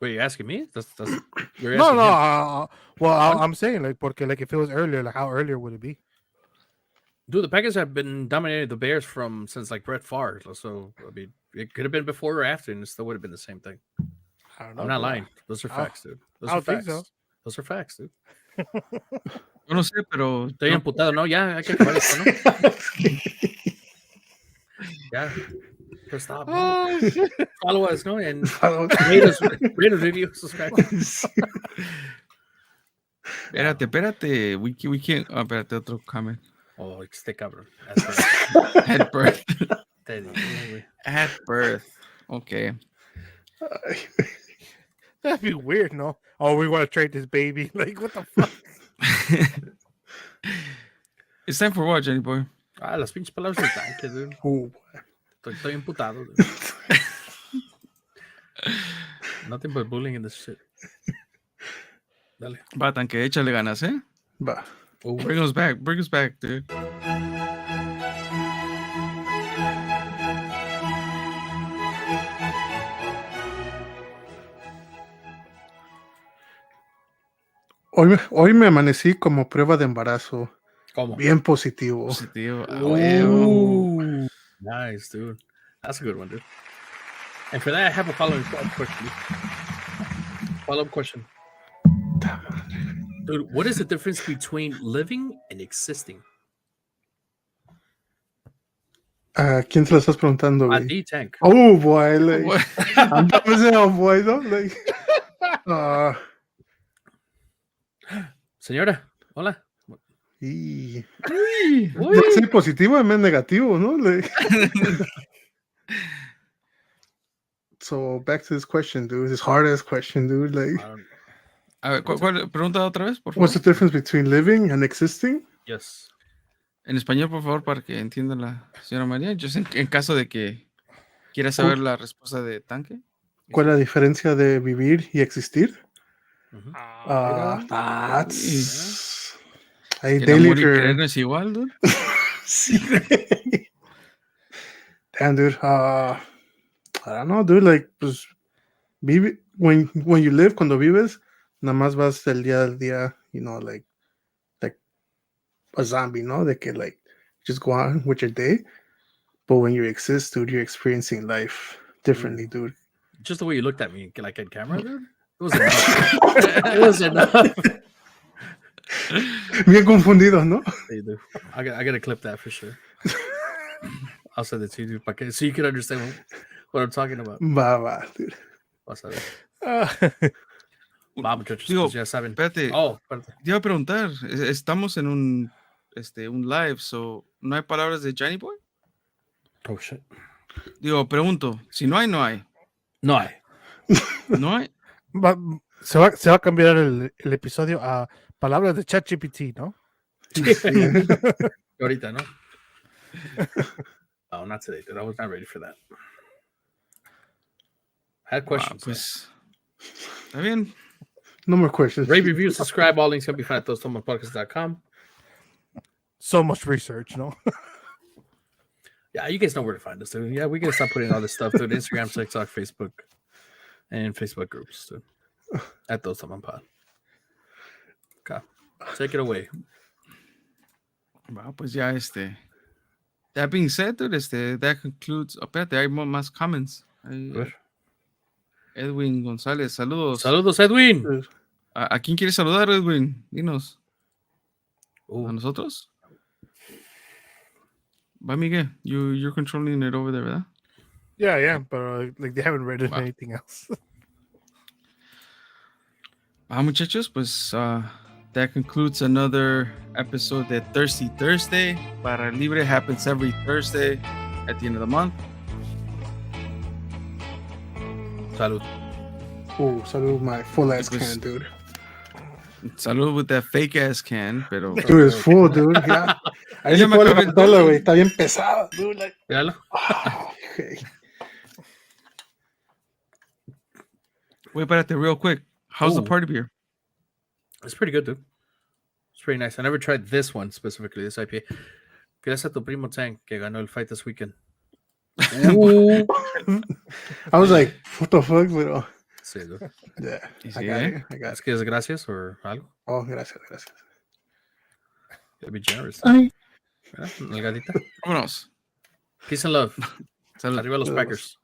Wait, you asking me? You're No. asking him. I'm saying like if it was earlier, like how earlier would it be? Dude, the Packers have been dominating the Bears since like Brett Favre. So I mean, it could have been before or after, and it still would have been the same thing. I don't know. I'm not lying. Those are facts, dude. I don't think so. Those are facts, dude. Yo no sé, pero Estoy emputado, ¿no? Ya, hay que acabar esto, ¿no? Ya. Just stop. No? Follow us, ¿no? And rate us, review, subscribe. Espérate. We can't. Espérate, otro comment. Oh, este cabrón. At birth. At birth. Okay. That'd be weird, no? Oh, we want to trade this baby. Like, what the fuck? It's time for what, Johnny boy? Las pinches palabras del tanque, dude. Estoy emputado, dude. Nothing but bullying in this shit. Dale. Va, tanque, échale ganas, ¿eh? Va. Bring us back, dude. Hoy me amanecí como prueba de embarazo. ¿Cómo? Bien positivo. Nice, dude. That's a good one, dude. And for that, I have a follow-up question. Dude, what is the difference between living and existing? ¿Quién se lo estás preguntando, güey? A D-Tank. Oh, boy. Like, I'm saying, oh, boy, ¿no? Like, Señora, hola. ¿Es positivo o negativo, no? Like, so, back to this question, dude. This hard-ass question, dude. Like, A ver, ¿cuál? Pregunta otra vez, por favor. What's the difference between living and existing? Yes. En español, por favor, para que entienda la señora María. Yo sé, en caso de que quiera saber la respuesta de tanque. ¿Cuál es la diferencia de vivir y existir? That's... Ahí El amor y querer no es igual, dude. Sí. Damn, dude. I don't know, dude. Like, pues, vive, when you live, cuando vives, nada más vas del día al día, you know, like a zombie, no? De que, like, just go on with your day. But when you exist, dude, you're experiencing life differently, dude. Just the way you looked at me, like on camera, dude. It was enough. It was enough. Bien confundido, ¿no? Hey, dude. I gotta clip that for sure. I'll send it to you, dude, so you can understand what I'm talking about. Va, dude. Vas a ver. Va, muchachos, Digo, pues ya saben. Espérate. Espérate. Te iba a preguntar. Estamos en un live, so ¿no hay palabras de Johnny Boy? Oh, shit. Digo, pregunto. Si no hay, no hay. No hay. ¿No hay? Se va a cambiar el episodio a palabras de ChatGPT, ¿no? Ahorita, ¿no? Oh, not today, dude. I was not ready for that. I had questions. Pues, está bien. No more questions. Rate, review, subscribe. All links can be found at toasttomonpodcast.com. So much research, no? Yeah, you guys know where to find us, dude. Yeah, we gotta stop putting all this stuff, dude. Instagram, TikTok, Facebook, and Facebook groups, dude. At Those Tomon Pod. Okay. Take it away. Wow, pues ya That being said, dude, that concludes. Espérate, hay más comments. Edwin González, saludos. Saludos, Edwin. ¿A quién quieres saludar, Edwin? Dinos. Ooh. ¿A nosotros? Va, Miguel, you're controlling it over there, ¿verdad? Yeah, but like they haven't read anything else. Muchachos, pues that concludes another episode of Thirsty Thursday. Barra Libre happens every Thursday at the end of the month. Salud. Salud, my full ass Pues, can, dude. Salud with that fake ass can, pero. Dude, it's full, dude. Yeah. Ahí se puede levantarla, güey. Está bien pesada, dude. Like, Okay. Wait, but real quick. How's the party beer? It's pretty good, dude. It's pretty nice. I never tried this one specifically, this IPA. Gracias a tu primo Tank que ganó el fight this weekend. I was like, what the fuck, pero. Sí, dude. Yeah. Sí, I got ¿Es que es gracias o algo? Oh, gracias. Gotta be generous. Ay. Nalgadita. Vámonos. Peace and love. Salud. Arriba los Packers.